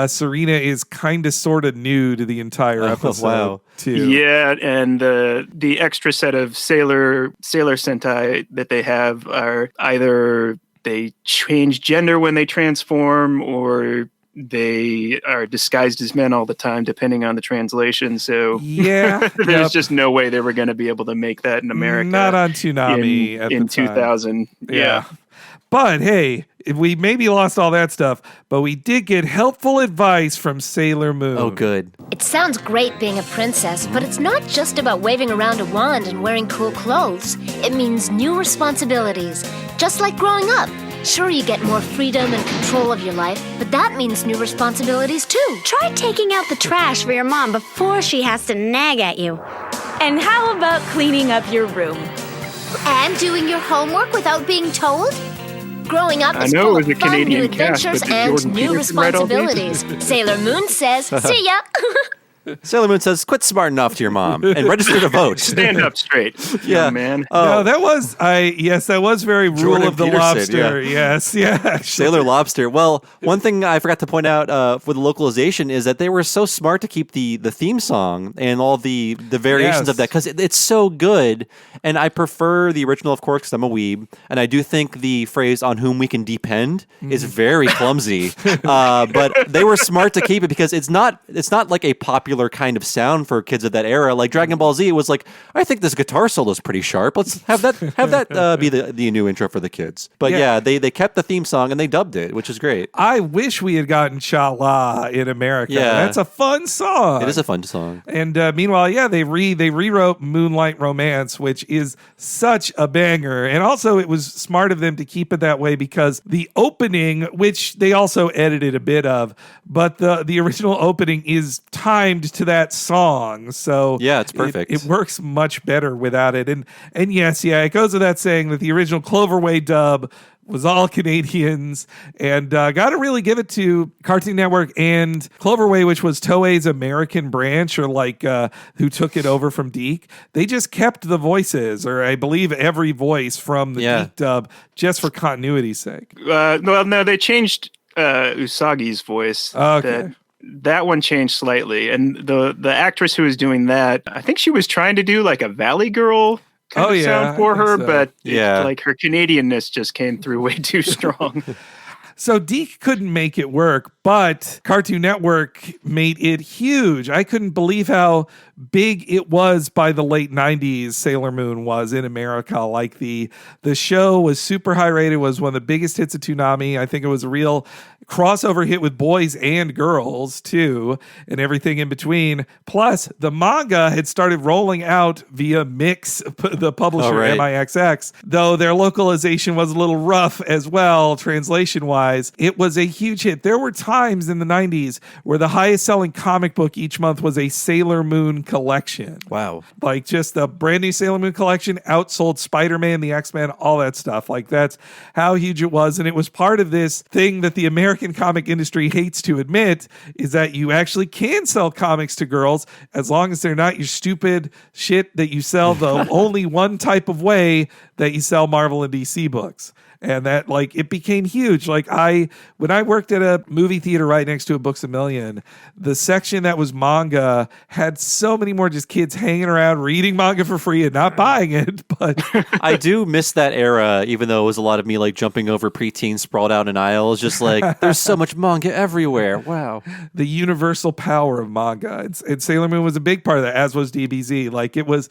Speaker 1: Serena is kind of sort of new to the entire episode too.
Speaker 4: Yeah, and the extra set of Sailor Sentai that they have are either they change gender when they transform or they are disguised as men all the time, depending on the translation. So there's just no way they were going to be able to make that in America.
Speaker 1: Not on Toonami
Speaker 4: in 2000. Yeah.
Speaker 1: But hey, we maybe lost all that stuff, but we did get helpful advice from Sailor Moon.
Speaker 3: Oh, good.
Speaker 5: It sounds great being a princess, but it's not just about waving around a wand and wearing cool clothes. It means new responsibilities, just like growing up. Sure, you get more freedom and control of your life, but that means new responsibilities too.
Speaker 6: Try taking out the trash for your mom before she has to nag at you.
Speaker 7: And how about cleaning up your room?
Speaker 5: And doing your homework without being told? Growing up is
Speaker 4: know
Speaker 5: full
Speaker 4: it was
Speaker 5: of
Speaker 4: a
Speaker 5: fun,
Speaker 4: Canadian
Speaker 5: new
Speaker 4: cast,
Speaker 5: adventures,
Speaker 4: but did
Speaker 5: and
Speaker 4: Jordan
Speaker 5: new
Speaker 4: Peterson write all these?
Speaker 5: responsibilities. Sailor Moon says, see ya!
Speaker 3: Sailor Moon says, quit smarting off to your mom and register to vote.
Speaker 4: Stand up straight, young man.
Speaker 1: No, that was very Rule
Speaker 3: Jordan
Speaker 1: of the
Speaker 3: Peterson,
Speaker 1: Lobster.
Speaker 3: yeah.
Speaker 1: Yes.
Speaker 3: Sailor Lobster. Well, one thing I forgot to point out for the localization is that they were so smart to keep the theme song and all the variations of that because it's so good. And I prefer the original, of course, because I'm a weeb. And I do think the phrase "on whom we can depend" is very clumsy. But they were smart to keep it because it's not like a popular popular kind of sound for kids of that era. Like Dragon Ball Z was like, I think this guitar solo is pretty sharp. Let's have that be the new intro for the kids. But yeah, they kept the theme song and they dubbed it, which is great.
Speaker 1: I wish we had gotten Sha-La in America.
Speaker 3: Yeah.
Speaker 1: That's a fun song.
Speaker 3: It is a fun song.
Speaker 1: And meanwhile, yeah, they rewrote Moonlight Romance, which is such a banger. And also, it was smart of them to keep it that way because the opening, which they also edited a bit of, but the original opening is timed to that song. So
Speaker 3: yeah, it's perfect.
Speaker 1: It works much better without it. And yes, yeah, it goes without saying that the original Cloverway dub was all Canadians, and got to really give it to Cartoon Network and Cloverway, which was Toei's American branch, or like who took it over from DiC. They just kept the voices, or I believe every voice from the DiC dub, just for continuity's sake.
Speaker 4: Well, no, they changed Usagi's voice.
Speaker 1: Okay.
Speaker 4: That one changed slightly, and the actress who was doing that, I think she was trying to do like a Valley Girl kind of sound for her,
Speaker 1: so.
Speaker 4: but like her Canadianness just came through way too strong.
Speaker 1: So DiC couldn't make it work, but Cartoon Network made it huge. I couldn't believe how big it was by the late 90s. Sailor Moon was in America. Like the show was super high rated, was one of the biggest hits of Toonami. I think it was a real crossover hit with boys and girls too, and everything in between. Plus, the manga had started rolling out via Mix, the publisher, MIXX, though their localization was a little rough as well, translation-wise. It was a huge hit. There were times in the 90s where the highest selling comic book each month was a Sailor Moon collection.
Speaker 3: Wow.
Speaker 1: Like just a brand new Sailor Moon collection outsold Spider-Man, the X-Men, all that stuff. Like that's how huge it was. And it was part of this thing that the American comic industry hates to admit, is that you actually can sell comics to girls as long as they're not your stupid shit that you sell the only one type of way that you sell Marvel and DC books. And that, like, it became huge. Like, when I worked at a movie theater right next to a Books A Million, the section that was manga had so many more just kids hanging around reading manga for free and not buying it. But
Speaker 3: I do miss that era, even though it was a lot of me like jumping over preteens sprawled out in aisles, just like, there's so much manga everywhere. Wow.
Speaker 1: The universal power of manga. And Sailor Moon was a big part of that, as was DBZ. Like, it was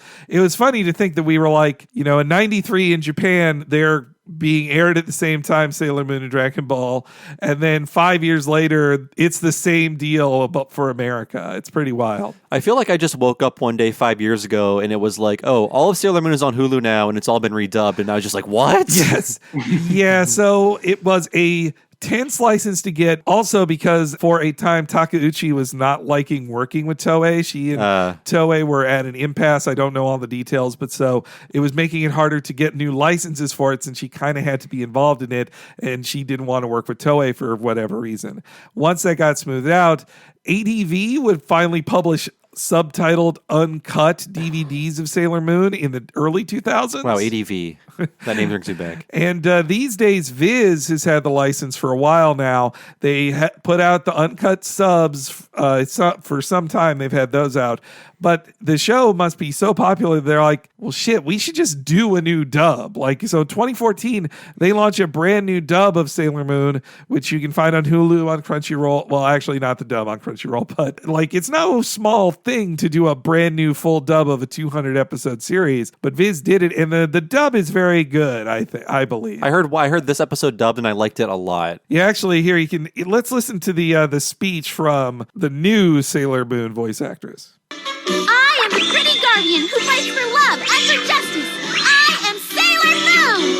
Speaker 1: funny to think that we were like, you know, in 93 in Japan, they're being aired at the same time, Sailor Moon and Dragon Ball, and then 5 years later it's the same deal but for America. It's pretty wild.
Speaker 3: I feel like I just woke up one day 5 years ago and it was like, oh, all of Sailor Moon is on Hulu now and it's all been redubbed, and I was just like, what?
Speaker 1: Yes. Yeah, so it was a tense license to get, also because for a time Takeuchi was not liking working with Toei. She and Toei were at an impasse. I don't know all the details, but so it was making it harder to get new licenses for it since she kind of had to be involved in it, and she didn't want to work with Toei for whatever reason. Once that got smoothed out, ADV would finally publish subtitled uncut DVDs of Sailor Moon in the early 2000s.
Speaker 3: Wow, ADV. That name brings me back.
Speaker 1: And these days, Viz has had the license for a while now. They put out the uncut subs for some time. They've had those out. But the show must be so popular, they're like, well, shit, we should just do a new dub. Like, so 2014, they launched a brand new dub of Sailor Moon, which you can find on Hulu, on Crunchyroll. Well, actually, not the dub on Crunchyroll, but like, it's no small thing to do a brand new full dub of a 200 episode series. But Viz did it, and the dub is very good, I believe.
Speaker 3: I heard this episode dubbed, and I liked it a lot.
Speaker 1: Yeah, actually, here let's listen to the speech from the new Sailor Moon voice actress.
Speaker 6: I am the pretty guardian who fights for love and for justice. I am Sailor Moon.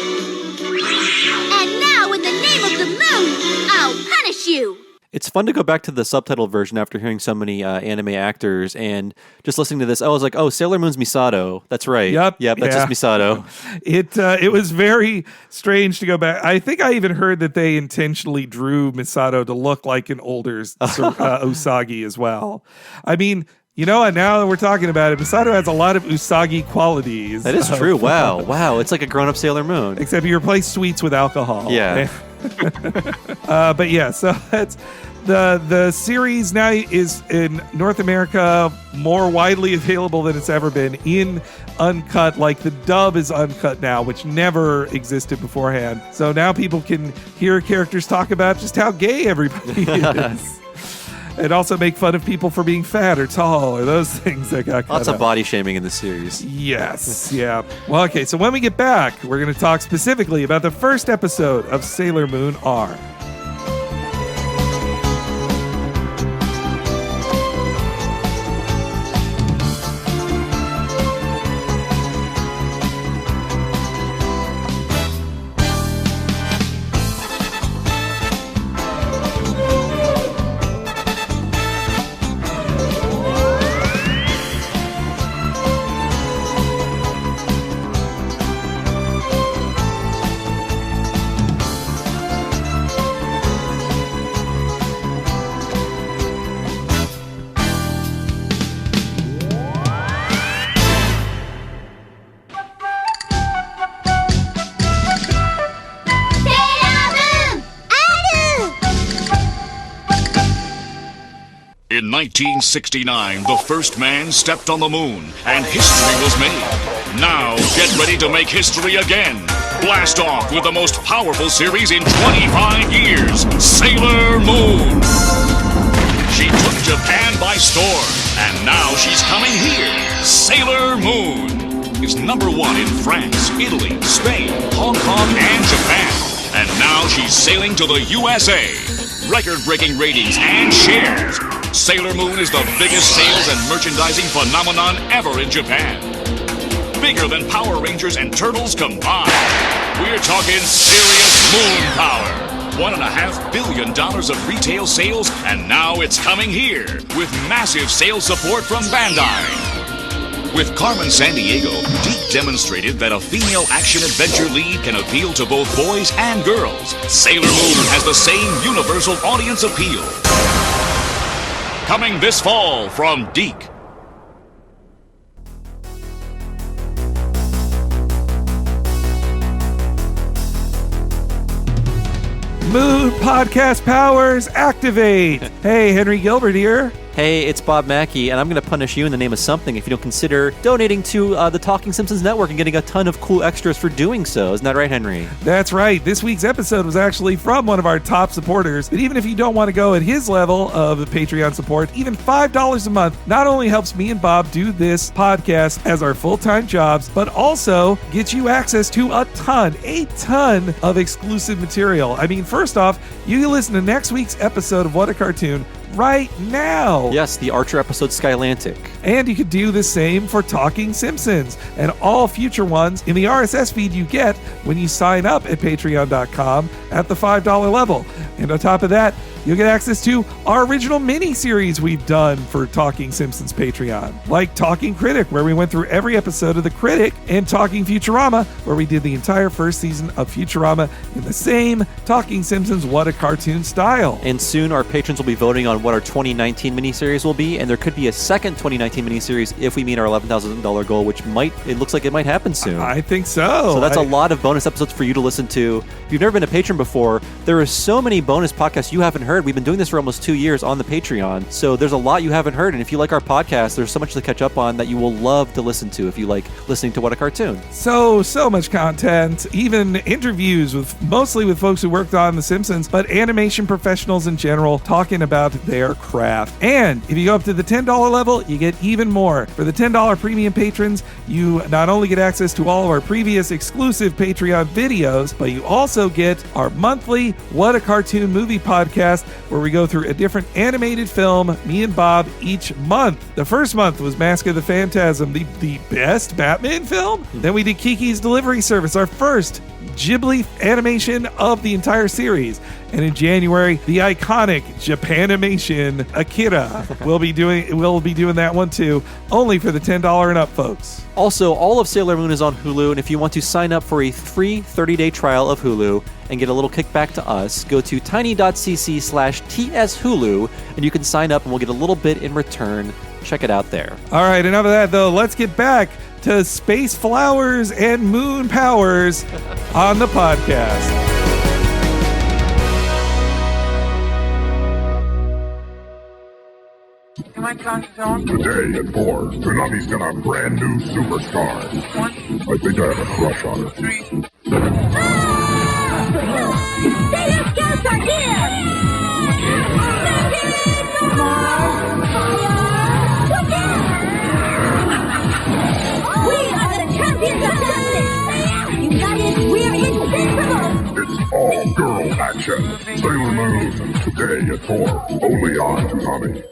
Speaker 6: And now, in the name of the moon, I'll punish you.
Speaker 3: It's fun to go back to the subtitled version after hearing so many anime actors and just listening to this. I was like, oh, Sailor Moon's Misato. That's right.
Speaker 1: Yep,
Speaker 3: that's just Misato.
Speaker 1: It was very strange to go back. I think I even heard that they intentionally drew Misato to look like an older Usagi as well. I mean, you know, and now that we're talking about it, Misato has a lot of Usagi qualities.
Speaker 3: That is true. Wow. It's like a grown-up Sailor Moon.
Speaker 1: Except you replace sweets with alcohol.
Speaker 3: Yeah.
Speaker 1: But yeah, so that's the series now is in North America more widely available than it's ever been in uncut. Like, the dub is uncut now, which never existed beforehand. So now people can hear characters talk about just how gay everybody is. and also make fun of people for being fat or tall or those things that got cut
Speaker 3: Lots of
Speaker 1: out.
Speaker 3: body shaming in the series.
Speaker 1: Yes, yeah. Well, okay, so when we get back, we're going to talk specifically about the first episode of Sailor Moon R.
Speaker 8: In 1969, the first man stepped on the moon, and history was made. Now, get ready to make history again. Blast off with the most powerful series in 25 years, Sailor Moon. She took Japan by storm, and now she's coming here. Sailor Moon is #1 in France, Italy, Spain, Hong Kong, and Japan. And now she's sailing to the USA. Record-breaking ratings and shares. Sailor Moon is the biggest sales and merchandising phenomenon ever in Japan. Bigger than Power Rangers and Turtles combined. We're talking serious moon power. $1.5 billion of retail sales, and now it's coming here with massive sales support from Bandai. With Carmen Sandiego, DiC demonstrated that a female action-adventure lead can appeal to both boys and girls. Sailor Moon has the same universal audience appeal. Coming this fall from DiC.
Speaker 1: Moon Podcast Powers activate! Hey, Henry Gilbert here.
Speaker 3: Hey, it's Bob Mackey, and I'm going to punish you in the name of something if you don't consider donating to the Talking Simpsons Network and getting a ton of cool extras for doing so. Isn't that right, Henry?
Speaker 1: That's right. This week's episode was actually from one of our top supporters. But even if you don't want to go at his level of Patreon support, even $5 a month not only helps me and Bob do this podcast as our full-time jobs, but also gets you access to a ton of exclusive material. I mean, first off, you can listen to next week's episode of What a Cartoon right now.
Speaker 3: Yes, the Archer episode Skylantic.
Speaker 1: And you could do the same for Talking Simpsons and all future ones in the RSS feed you get when you sign up at patreon.com at the $5 level. And on top of that, you'll get access to our original mini-series we've done for Talking Simpsons Patreon, like Talking Critic, where we went through every episode of The Critic, and Talking Futurama, where we did the entire first season of Futurama in the same Talking Simpsons What a Cartoon style.
Speaker 3: And soon our patrons will be voting on what our 2019 miniseries will be, and there could be a second 2019 miniseries if we meet our $11,000 goal, which it looks like it might happen soon.
Speaker 1: I think so.
Speaker 3: So that's a lot of bonus episodes for you to listen to. If you've never been a patron before, there are so many bonus podcasts you haven't heard. We've been doing this for almost 2 years on the Patreon, so there's a lot you haven't heard, and if you like our podcast, there's so much to catch up on that you will love to listen to if you like listening to What a Cartoon.
Speaker 1: So much content, even interviews mostly with folks who worked on The Simpsons, but animation professionals in general talking about their craft. And if you go up to the $10 level, you get even more. For the $10 premium patrons, you not only get access to all of our previous exclusive Patreon videos, but you also get our monthly What a Cartoon movie podcast, where we go through a different animated film, me and Bob, each month. The first month was Mask of the Phantasm, the best Batman film. Then we did Kiki's Delivery Service, our first Ghibli animation of the entire series. And in January, the iconic Japanimation Akira. We'll be doing that one too, only for the $10 and up folks.
Speaker 3: Also, all of Sailor Moon is on Hulu, and if you want to sign up for a free 30-day trial of Hulu and get a little kickback to us, go to tiny.cc/TSHulu, and you can sign up and we'll get a little bit in return. Check it out there.
Speaker 1: All right, enough of that though. Let's get back to Space Flowers and Moon Powers on the podcast.
Speaker 9: Today at 4, Tsunami's got a brand new superstar. I think I have a crush on her.
Speaker 6: Sailor Scouts are here!
Speaker 9: action. Sailor Moon, today at 4, only on Toonami.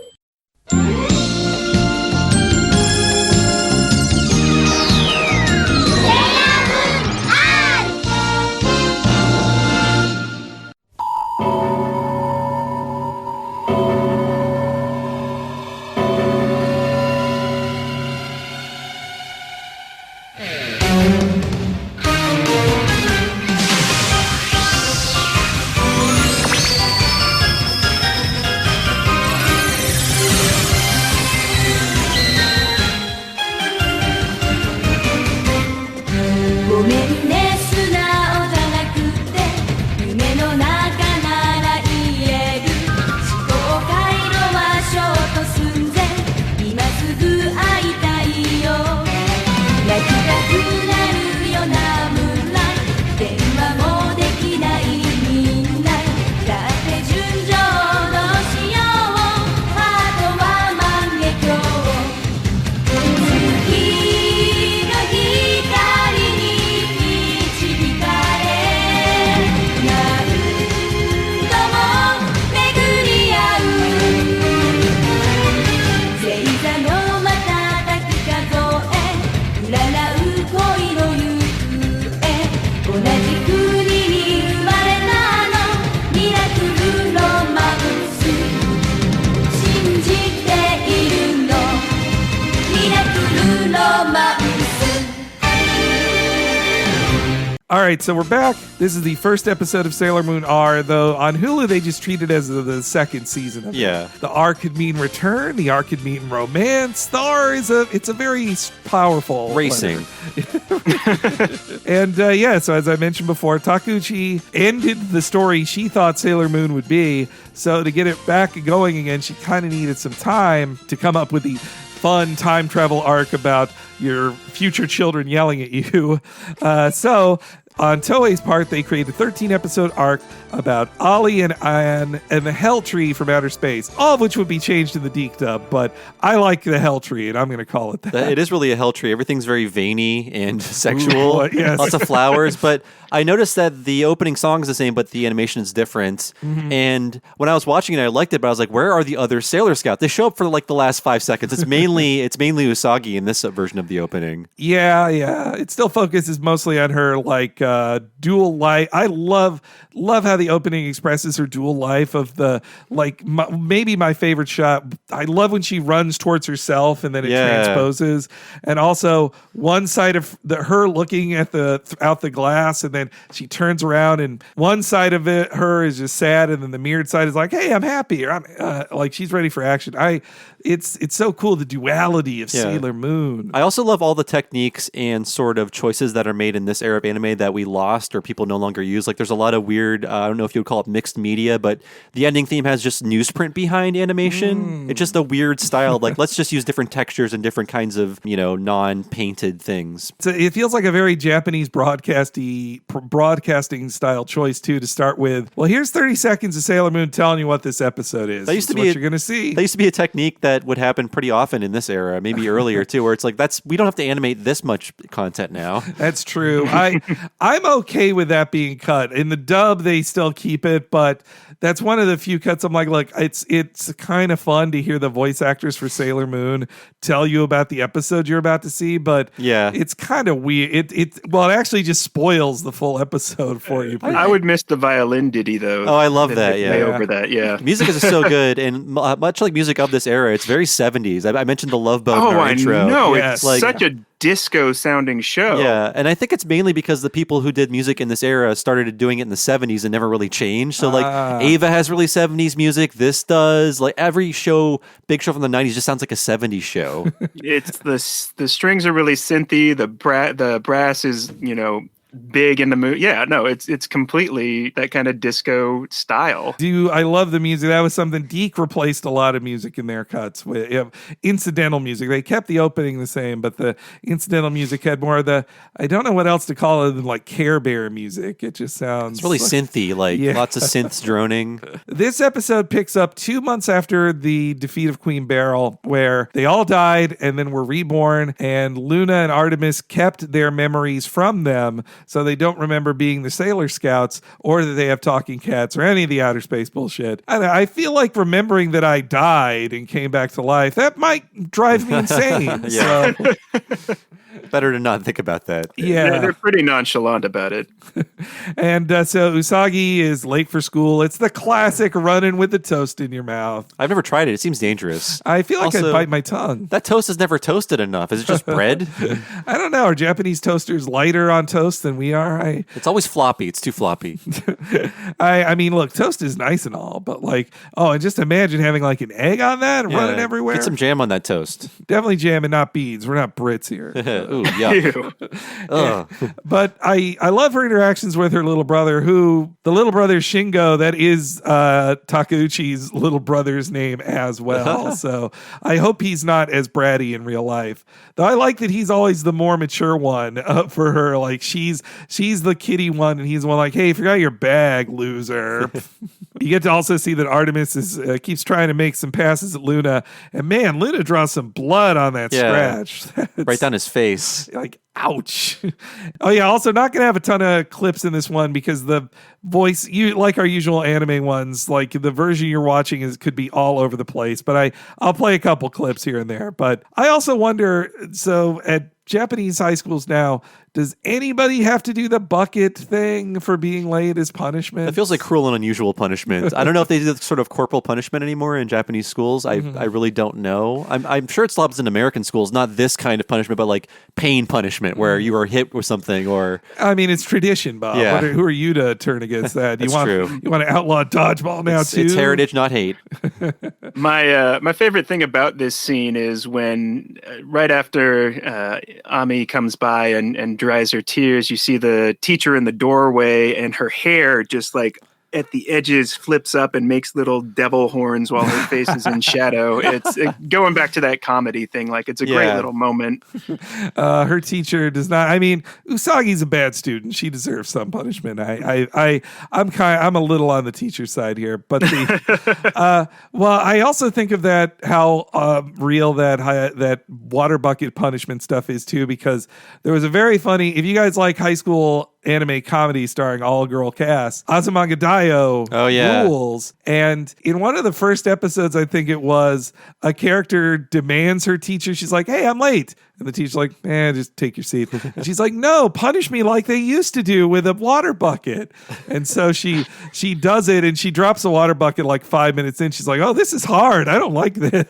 Speaker 1: All right, so we're back. This is the first episode of Sailor Moon R, though on Hulu they just treat it as the second season of it. The R could mean return, the R could mean romance. The R is a very powerful
Speaker 3: racing.
Speaker 1: And so as I mentioned before, Takuchi ended the story she thought Sailor Moon would be. So to get it back going again, she kind of needed some time to come up with the fun time travel arc about your future children yelling at you. So on Toei's part, they created a 13-episode arc about Ollie and Anne and the Hell Tree from outer space, all of which would be changed in the Deke dub, but I like the Hell Tree, and I'm going to call it that.
Speaker 3: It is really a Hell Tree. Everything's very veiny and sexual.
Speaker 1: Yes.
Speaker 3: Lots of flowers, but I noticed that the opening song is the same, but the animation is different. Mm-hmm. And when I was watching it, I liked it, but I was like, where are the other Sailor Scouts? They show up for like the last 5 seconds. It's mainly Usagi in this version of the opening.
Speaker 1: Yeah. It still focuses mostly on her like dual life. I love how the opening expresses her dual life of the like maybe my favorite shot. I love when she runs towards herself and then it transposes, and also one side of her looking at out the glass, and then she turns around and one side of her is just sad, and then the mirrored side is like, hey, I'm happy, or I'm like she's ready for action. It's so cool, the duality of Sailor Moon.
Speaker 3: I also love all the techniques and sort of choices that are made in this era of anime that we lost or people no longer use. Like there's a lot of weird, I don't know if you would call it mixed media, but the ending theme has just newsprint behind animation. It's just a weird style. Like let's just use different textures and different kinds of, non-painted things.
Speaker 1: So it feels like a very Japanese broadcasting style choice too, to start with. Well, here's 30 seconds of Sailor Moon telling you what this episode is.
Speaker 3: That used to be
Speaker 1: what you're going to see.
Speaker 3: That used to be a technique that would happen pretty often in this era, maybe earlier too, where it's like we don't have to animate this much content now.
Speaker 1: That's true. I'm okay with that being cut. In the dub, they still keep it, but that's one of the few cuts I'm like, look, it's kind of fun to hear the voice actors for Sailor Moon tell you about the episode you're about to see, but it's kind of weird. It actually just spoils the full episode for you.
Speaker 4: I would miss the violin ditty though.
Speaker 3: Oh, I love that. Yeah.
Speaker 4: Over that. Yeah.
Speaker 3: Music is so good, and much like music of this era, it's very 70s. I mentioned the Love Boat in our intro.
Speaker 4: I know.
Speaker 1: Yes.
Speaker 4: It's like such a disco sounding show.
Speaker 3: Yeah, and I think it's mainly because the people who did music in this era started doing it in the 70s and never really changed. So like Ava has really 70s music. This does. Like every show, big show from the 90s just sounds like a 70s show.
Speaker 4: It's the strings are really synthy. The brass is, big in the mood. Yeah, no, it's completely that kind of disco style.
Speaker 1: I love the music. That was something. Deke replaced a lot of music in their cuts with incidental music. They kept the opening the same, but the incidental music had more of the, I don't know what else to call it, than like Care Bear music. It just sounds...
Speaker 3: It's really synthy, lots of synths droning.
Speaker 1: This episode picks up 2 months after the defeat of Queen Beryl, where they all died and then were reborn, and Luna and Artemis kept their memories from them. so they don't remember being the Sailor Scouts or that they have talking cats or any of the outer space bullshit. I feel like remembering that I died and came back to life, that might drive me insane.
Speaker 3: Yeah.
Speaker 1: So,
Speaker 3: Better to not think about that.
Speaker 1: yeah.
Speaker 4: They're pretty nonchalant about it.
Speaker 1: And so Usagi is late for school. It's the classic running with the toast in your mouth.
Speaker 3: I've never tried it. It seems dangerous.
Speaker 1: I feel like
Speaker 3: Also,
Speaker 1: I'd bite my tongue.
Speaker 3: That toast is never toasted enough. Is it just bread?
Speaker 1: I don't know. Are Japanese toasters lighter on toast than we are?
Speaker 3: It's always floppy. It's too floppy.
Speaker 1: I mean, look, toast is nice and all, but like, and just imagine having like an egg on that and running everywhere.
Speaker 3: Get some jam on that toast.
Speaker 1: Definitely jam and not beans. We're not Brits here.
Speaker 3: Ooh, yuck.
Speaker 1: But I love her interactions with her little brother, who the little brother Shingo, that is Takeuchi's little brother's name as well. So I hope he's not as bratty in real life. Though I like that he's always the more mature one for her. Like she's the kiddie one, and he's the one like, hey, you forgot your bag, loser. You get to also see that Artemis keeps trying to make some passes at Luna, and man, Luna draws some blood on that scratch.
Speaker 3: Right down his face.
Speaker 1: Like, ouch. Oh yeah, also not gonna have a ton of clips in this one because the voice, like our usual anime ones, like the version you're watching could be all over the place, but I'll play a couple clips here and there. But I also wonder, so at Japanese high schools now, does anybody have to do the bucket thing for being late as punishment?
Speaker 3: That feels like cruel and unusual punishment. I don't know if they do sort of corporal punishment anymore in Japanese schools. I really don't know. I'm sure it stops in American schools, not this kind of punishment, but like pain punishment where you are hit with something or...
Speaker 1: I mean, it's tradition, Bob.
Speaker 3: Yeah.
Speaker 1: Who are you to turn against that?
Speaker 3: That's true.
Speaker 1: You want to outlaw dodgeball now, too?
Speaker 3: It's heritage, not hate.
Speaker 4: My favorite thing about this scene is when right after Ami comes by and dries her tears, you see the teacher in the doorway and her hair just like at the edges flips up and makes little devil horns while her face is in shadow. It's going back to that comedy thing. Like it's a great little moment.
Speaker 1: Her teacher does not. I mean, Usagi's a bad student. She deserves some punishment. I'm a little on the teacher side here, but well, I also think of that how real that water bucket punishment stuff is too, because there was a very funny. If you guys like high school anime comedy starring all-girl cast, Azumanga Daioh rules. And in one of the first episodes, I think it was, a character demands her teacher. She's like, hey, I'm late. And the teacher's like, just take your seat. And she's like, no, punish me like they used to do with a water bucket. And so she does it, and she drops the water bucket like 5 minutes in. She's like, oh, this is hard. I don't like this.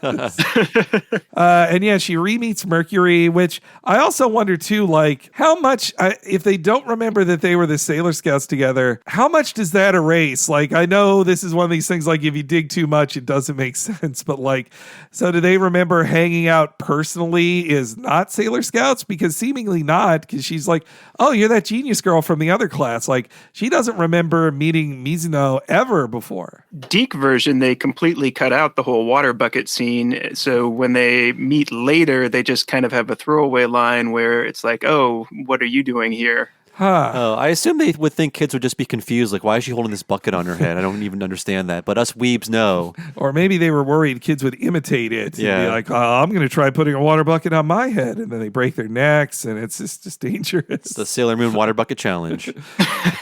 Speaker 1: And yeah, she re-meets Mercury, which I also wonder too, like how much, if they don't remember that they were the Sailor Scouts together, how much does that erase? Like, I know this is one of these things, like if you dig too much, it doesn't make sense. But like, so do they remember hanging out personally is not Sailor Scouts? Because seemingly not, because she's like, oh, you're that genius girl from the other class. Like, she doesn't remember meeting Mizuno ever before.
Speaker 4: Deke version, they completely cut out the whole water bucket scene. So when they meet later, they just kind of have a throwaway line where it's like, oh, what are you doing here?
Speaker 3: Oh, I assume they would think kids would just be confused. Like, why is she holding this bucket on her head? I don't even understand that. But us weebs know.
Speaker 1: Or maybe they were worried kids would imitate it. And be like, I'm going to try putting a water bucket on my head. And then they break their necks, and it's just dangerous.
Speaker 3: It's the Sailor Moon water bucket challenge.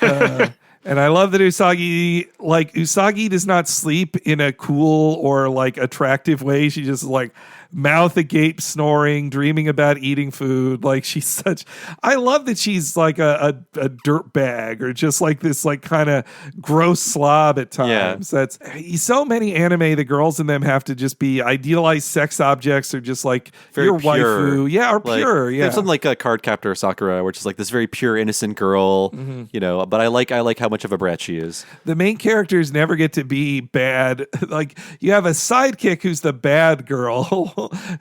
Speaker 1: And I love that Usagi does not sleep in a cool or like attractive way. She just like mouth agape, snoring, dreaming about eating food. Like I love that she's like a dirt bag, or just like this like kind of gross slob at times. That's so many anime, the girls in them have to just be idealized sex objects, or just like
Speaker 3: very
Speaker 1: your
Speaker 3: pure.
Speaker 1: waifu. Yeah, or
Speaker 3: like,
Speaker 1: pure. Yeah.
Speaker 3: There's something like a Card Captor Sakura, which is like this very pure, innocent girl, you know, but I like how much of a brat she is.
Speaker 1: The main characters never get to be bad. Like, you have a sidekick who's the bad girl,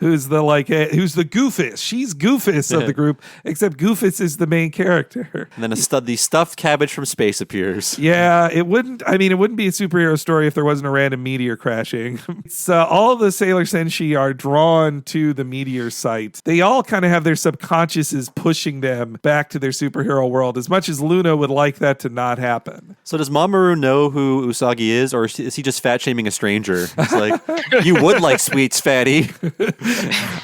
Speaker 1: who's the Goofus. She's Goofus of the group, except Goofus is the main character.
Speaker 3: And then the stuffed cabbage from space appears.
Speaker 1: Yeah, it wouldn't be a superhero story if there wasn't a random meteor crashing. So all of the Sailor Senshi are drawn to the meteor site. They all kind of have their subconsciouses pushing them back to their superhero world, as much as Luna would like that to not happen. happen.
Speaker 3: So does Mamoru know who Usagi is, or is he just fat shaming a stranger? It's like, you would like sweets, fatty.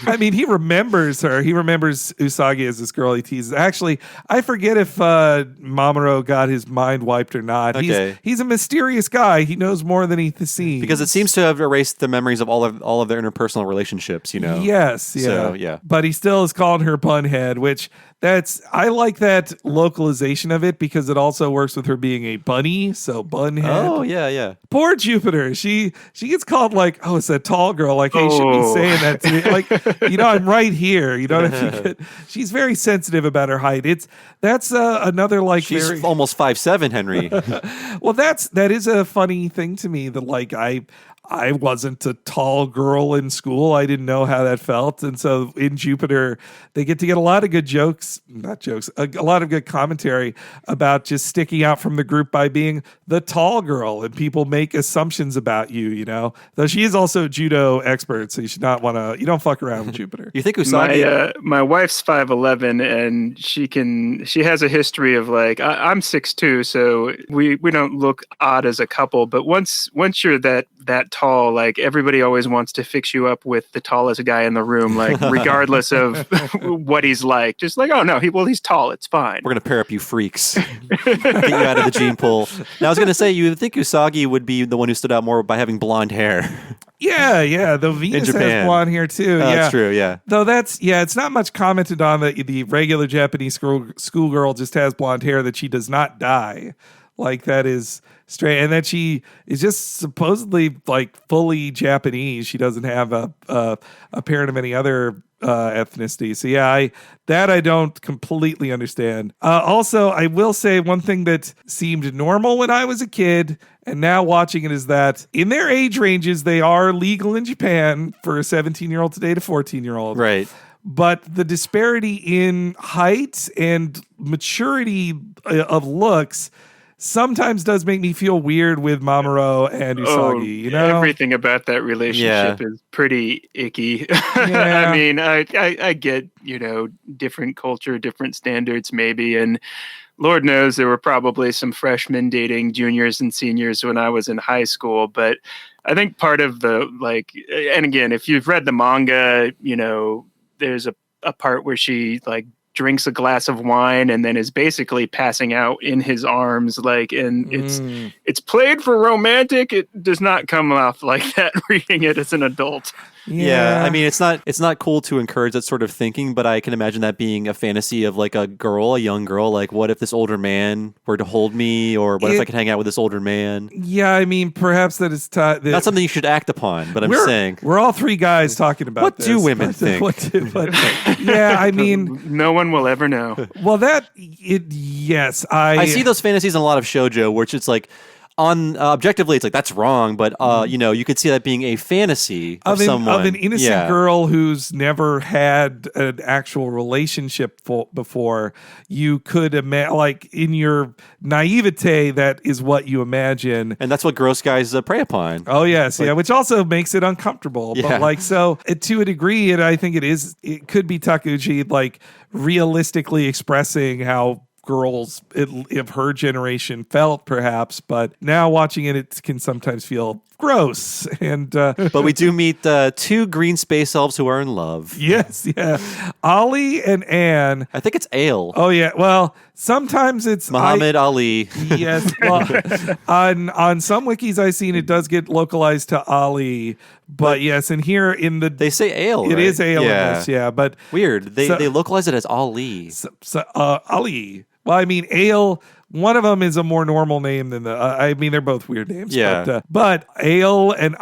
Speaker 1: I mean, he remembers her. He remembers Usagi as this girl he teases. Actually, I forget if Mamoru got his mind wiped or not.
Speaker 3: Okay.
Speaker 1: He's a mysterious guy. He knows more than he seems.
Speaker 3: Because it seems to have erased the memories of all of their interpersonal relationships, you know?
Speaker 1: Yes, yeah.
Speaker 3: So, yeah.
Speaker 1: But he still is calling her Bunhead, which I like that localization of it because it also works with her being a bunny, so Bunhead.
Speaker 3: Oh, yeah.
Speaker 1: Poor Jupiter. She gets called like, oh, it's that tall girl. Like, hey, you should be saying that to me. Like, I'm right here. You know what I mean? She's very sensitive about her height. That's another like.
Speaker 3: She's almost 5'7", Henry.
Speaker 1: Well, that is a funny thing to me that like I wasn't a tall girl in school. I didn't know how that felt. And so in Jupiter, they get a lot of good a lot of good commentary about just sticking out from the group by being the tall girl. And people make assumptions about you, Though she is also a judo expert, so you should not you don't fuck around with Jupiter.
Speaker 3: You think Usagi...
Speaker 4: My wife's 5'11", and she has a history of like, I'm 6'2", so we don't look odd as a couple. But once you're that tall, like everybody always wants to fix you up with the tallest guy in the room, like regardless of what he's like. Just like, oh no, he's tall, it's fine.
Speaker 3: We're gonna pair up, you freaks. Get you out of the gene pool. Now I was gonna say, you would think Usagi would be the one who stood out more by having blonde hair.
Speaker 1: Yeah. Though Venus has blonde hair too.
Speaker 3: That's true. Yeah.
Speaker 1: Though it's not much commented on that the regular Japanese schoolgirl just has blonde hair, that she does not dye. Like that is straight, and that she is just supposedly like fully Japanese. She doesn't have a parent of any other ethnicity. So yeah, I don't completely understand. Also, I will say one thing that seemed normal when I was a kid, and now watching it, is that in their age ranges, they are legal in Japan for a 17-year-old to date a 14-year-old.
Speaker 3: Right.
Speaker 1: But the disparity in height and maturity of looks sometimes does make me feel weird with Mamoru and Usagi.
Speaker 4: Everything about that relationship is pretty icky.
Speaker 1: Yeah.
Speaker 4: I mean, I get, different culture, different standards maybe, and Lord knows there were probably some freshmen dating juniors and seniors when I was in high school, but I think part of the and again, if you've read the manga, there's a part where she drinks a glass of wine and then is basically passing out in his arms, it's played for romantic. It does not come off like that reading it as an adult.
Speaker 3: Yeah, I mean, it's not cool to encourage that sort of thinking, but I can imagine that being a fantasy of like a young girl. Like, what if this older man were to hold me, or what if I could hang out with this older man?
Speaker 1: Yeah, I mean, perhaps that is
Speaker 3: not something you should act upon. But I'm saying
Speaker 1: we're all three guys talking about
Speaker 3: what
Speaker 1: this.
Speaker 3: do women think?
Speaker 1: Yeah, I mean,
Speaker 4: no one will ever know.
Speaker 1: Well, yes,
Speaker 3: I see those fantasies in a lot of shoujo, which it's like. Objectively, it's like that's wrong, but you could see that being a fantasy of
Speaker 1: an innocent girl who's never had an actual relationship before. You could imagine, like in your naivete, that is what you imagine,
Speaker 3: and that's what gross guys prey upon.
Speaker 1: Oh yes, which also makes it uncomfortable.
Speaker 3: Yeah.
Speaker 1: But to a degree, and I think it could be Takuchi realistically expressing how girls of her generation felt, perhaps, but now watching it can sometimes feel gross. And
Speaker 3: but we do meet two green space elves who are in love.
Speaker 1: Yes, yeah, Ollie and Anne.
Speaker 3: I think it's Ale.
Speaker 1: Oh yeah, well, sometimes it's
Speaker 3: Muhammad Ali.
Speaker 1: Yes, well, on some wikis I've seen it does get localized to Ali, but yes, and here
Speaker 3: they say Ale.
Speaker 1: It is Ale. Yeah, but
Speaker 3: weird. They localize it as Ali.
Speaker 1: Ali. Well, I mean, Ale, one of them is a more normal name than I mean, they're both weird names.
Speaker 3: Yeah.
Speaker 1: But Ale and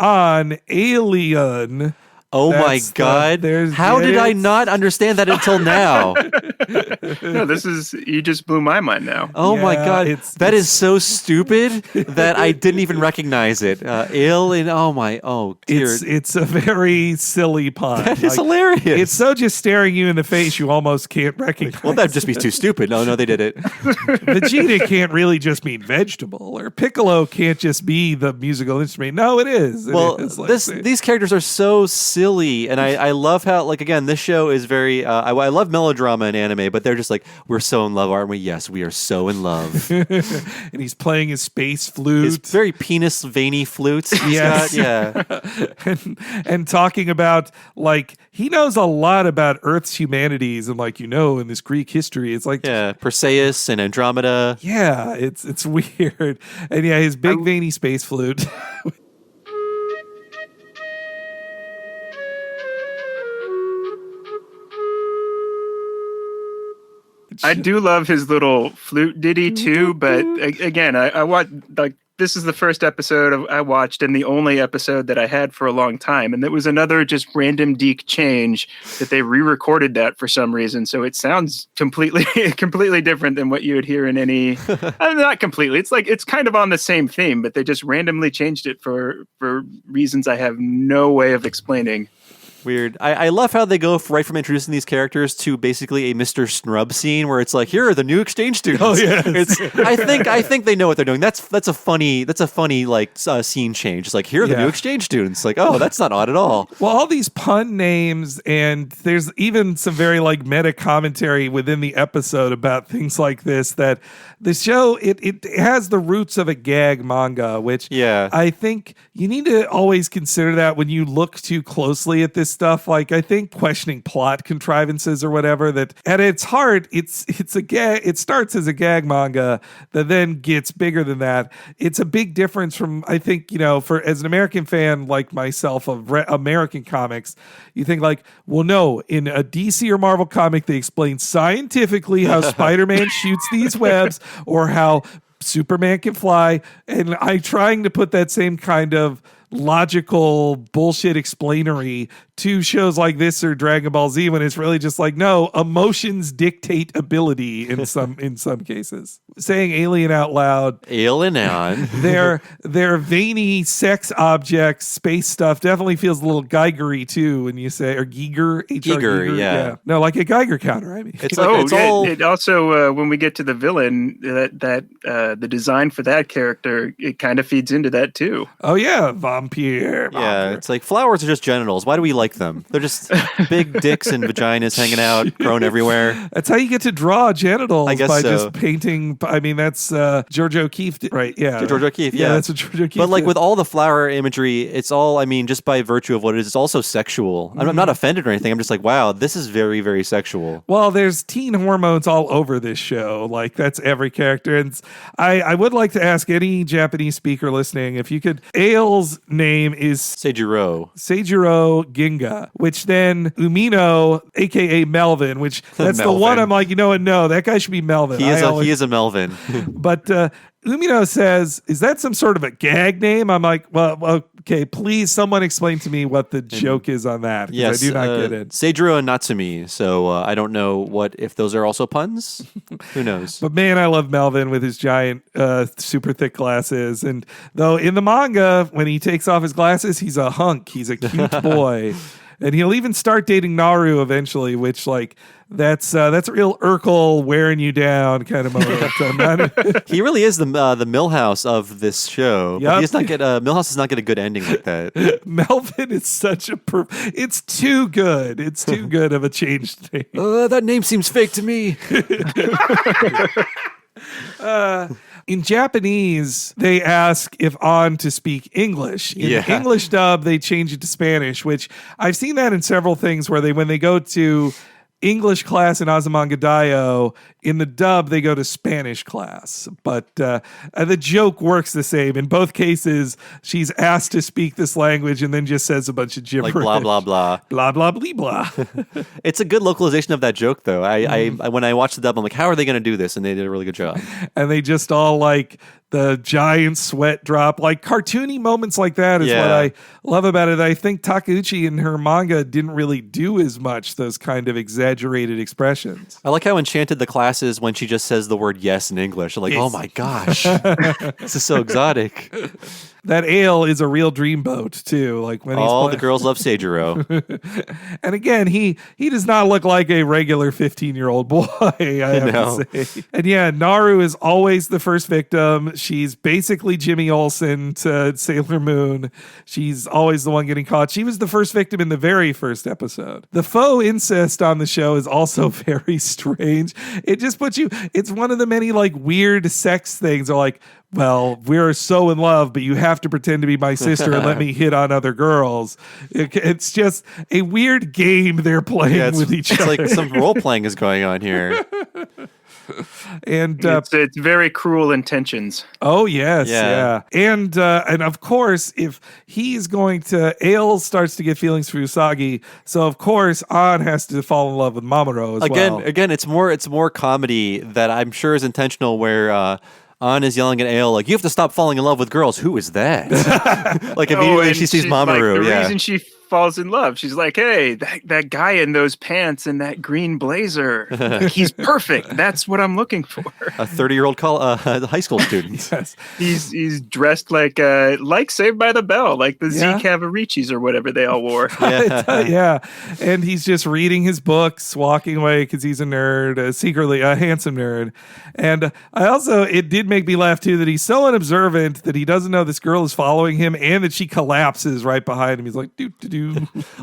Speaker 1: Alien.
Speaker 3: Oh my God. How did I not understand that until now?
Speaker 4: No, you just blew my mind now.
Speaker 3: Oh my God. That is so stupid that I didn't even recognize it. Oh dear.
Speaker 1: It's a very silly pun.
Speaker 3: That is hilarious.
Speaker 1: It's so just staring you in the face, you almost can't recognize.
Speaker 3: Well, that'd just be too stupid. No, they did it.
Speaker 1: Vegeta can't really just mean vegetable, or Piccolo can't just be the musical instrument. No, it is.
Speaker 3: These characters are so silly silly. And I love how, like, again, this show is very, I love melodrama in anime, but they're just like, we're so in love, aren't we? Yes, we are so in love.
Speaker 1: And he's playing his space flute.
Speaker 3: His very penis veiny flutes.
Speaker 1: Yes.
Speaker 3: Yeah.
Speaker 1: and talking about, like, he knows a lot about Earth's humanities, and like, in this Greek history, it's like,
Speaker 3: Yeah, Perseus and Andromeda.
Speaker 1: yeah, it's weird. And yeah, his big veiny space flute.
Speaker 4: I do love his little flute ditty too, but again, I watched, like, this is the first episode I watched and the only episode that I had for a long time. And that was another just random Deke change that they re-recorded that for some reason. So it sounds completely different than what you would hear in any, not completely. It's like, it's kind of on the same theme, but they just randomly changed it for reasons I have no way of explaining.
Speaker 3: Weird. I love how they go right from introducing these characters to basically a Mr. Snrub scene where it's like, here are the new exchange students.
Speaker 1: Oh yes.
Speaker 3: I think they know what they're doing. That's a funny like scene change. It's like, here are the new exchange students. Like, oh, that's not odd at all.
Speaker 1: Well, all these pun names, and there's even some very like meta commentary within the episode about things like this, that the show, it has the roots of a gag manga, which I think you need to always consider that when you look too closely at this stuff. Like, I think questioning plot contrivances or whatever, that at its heart, it's a gag. It starts as a gag manga that then gets bigger than that. It's a big difference from, I think, for as an American fan like myself of American comics, you think like, well, no, in a DC or Marvel comic, they explain scientifically how Spider-Man shoots these webs or how Superman can fly. And I'm trying to put that same kind of logical bullshit explainery to shows like this or Dragon Ball Z, when it's really just like, no, emotions dictate ability in some cases. Saying alien out loud.
Speaker 3: Alien on.
Speaker 1: their veiny sex objects, space stuff definitely feels a little Geiger-y too when you say, or Giger.
Speaker 3: Giger, yeah.
Speaker 1: No, like a Geiger counter, I mean.
Speaker 3: It's all...
Speaker 4: It also, when we get to the villain, that the design for that character, it kind of feeds into that too.
Speaker 1: Oh yeah, vampire.
Speaker 3: Yeah, it's like flowers are just genitals. Why do we like them? They're just big dicks and vaginas hanging out, growing everywhere.
Speaker 1: That's how you get to draw genitals,
Speaker 3: I guess
Speaker 1: by
Speaker 3: so.
Speaker 1: just painting. I mean, that's George O'Keefe, right? Yeah,
Speaker 3: George O'Keefe. Yeah,
Speaker 1: that's what George O'Keefe.
Speaker 3: But like
Speaker 1: did.
Speaker 3: with all the flower imagery, it's all, I mean, just by virtue of what it is, it's also sexual. I'm not offended or anything. I'm just like, wow, this is very, very sexual.
Speaker 1: Well, there's teen hormones all over this show. Like, that's every character. And I would like to ask any Japanese speaker listening, if you could, Aile's name is
Speaker 3: Seijiro
Speaker 1: Ginga, which then Umino, aka Melvin, which that's the
Speaker 3: Melvin.
Speaker 1: one I'm like, no, that guy should be Melvin.
Speaker 3: He is a Melvin.
Speaker 1: But Umino says, is that some sort of a gag name? I'm like, well, okay, please someone explain to me what the joke is on that, because
Speaker 3: Yes,
Speaker 1: I do not get it.
Speaker 3: Seijiro and Natsumi. So I don't know if those are also puns. Who knows?
Speaker 1: But man, I love Melvin with his giant, super thick glasses. And though in the manga, when he takes off his glasses, he's a hunk. He's a cute boy. And he'll even start dating Naru eventually, which, like, that's a real Urkel wearing you down kind of moment.
Speaker 3: He really is the Milhouse of this show.
Speaker 1: Yep.
Speaker 3: He does not get Milhouse does not get a good ending like that.
Speaker 1: Melvin is such a it's too good. It's too good of a changed name.
Speaker 3: That name seems fake to me.
Speaker 1: In Japanese, they ask if on to speak English. In the English dub, they change it to Spanish, which I've seen that in several things where when they go to English class in Azumanga Daioh, in the dub, they go to Spanish class. But the joke works the same. In both cases, she's asked to speak this language and then just says a bunch of gibberish.
Speaker 3: Like blah, blah, blah.
Speaker 1: Blah, blah, blah, blah.
Speaker 3: It's a good localization of that joke, though. I when I watched the dub, I'm like, how are they going to do this? And they did a really good job.
Speaker 1: And they just all like the giant sweat drop, like cartoony moments like that is what I love about it. I think Takeuchi in her manga didn't really do as much those kind of exaggerated expressions.
Speaker 3: I like how enchanted the class is when she just says the word yes in English. I'm like, oh my gosh, this is so exotic.
Speaker 1: That ale is a real dreamboat too. Like when
Speaker 3: All
Speaker 1: he's
Speaker 3: the girls love Seijiro.
Speaker 1: and again, he does not look like a regular 15-year-old boy, I have to say. And yeah, Naru is always the first victim. She's basically Jimmy Olsen to Sailor Moon. She's always the one getting caught. She was the first victim in the very first episode. The faux incest on the show is also very strange. It just puts you, it's one of the many like weird sex things, or like, well, we're so in love, but you have to pretend to be my sister and let me hit on other girls. It's just a weird game they're playing with each other.
Speaker 3: It's like some role playing is going on here.
Speaker 1: And
Speaker 4: it's very cruel intentions.
Speaker 1: Oh yes, yeah. And of course, if he's going to, Ale starts to get feelings for Usagi, so of course An has to fall in love with Mamoru as well.
Speaker 3: Again, it's more comedy that I'm sure is intentional. Where An is yelling at Ale, like, you have to stop falling in love with girls. Who is that? Like immediately she sees Mamoru.
Speaker 4: Like, the reason she falls in love, she's like, hey, that guy in those pants and that green blazer, like, he's perfect. That's what I'm looking for.
Speaker 3: A 30-year-old high school student.
Speaker 1: Yes.
Speaker 4: He's dressed like Saved by the Bell, like the Z Cavaricis or whatever they all wore.
Speaker 1: Yeah. And he's just reading his books, walking away because he's a nerd, secretly a handsome nerd. And it did make me laugh too that he's so unobservant that he doesn't know this girl is following him and that she collapses right behind him. He's like, doo.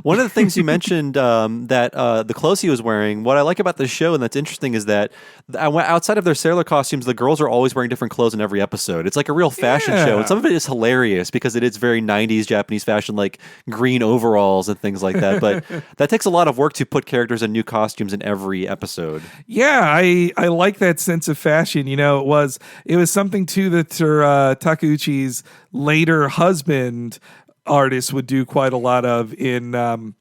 Speaker 3: One of the things you mentioned that the clothes he was wearing, what I like about this show, and that's interesting, is that outside of their sailor costumes, the girls are always wearing different clothes in every episode. It's like a real fashion show, and some of it is hilarious because it is very 90s Japanese fashion, like green overalls and things like that. But that takes a lot of work to put characters in new costumes in every episode.
Speaker 1: Yeah, I like that sense of fashion. You know, it was something too that Takeuchi's later husband artists would do quite a lot of in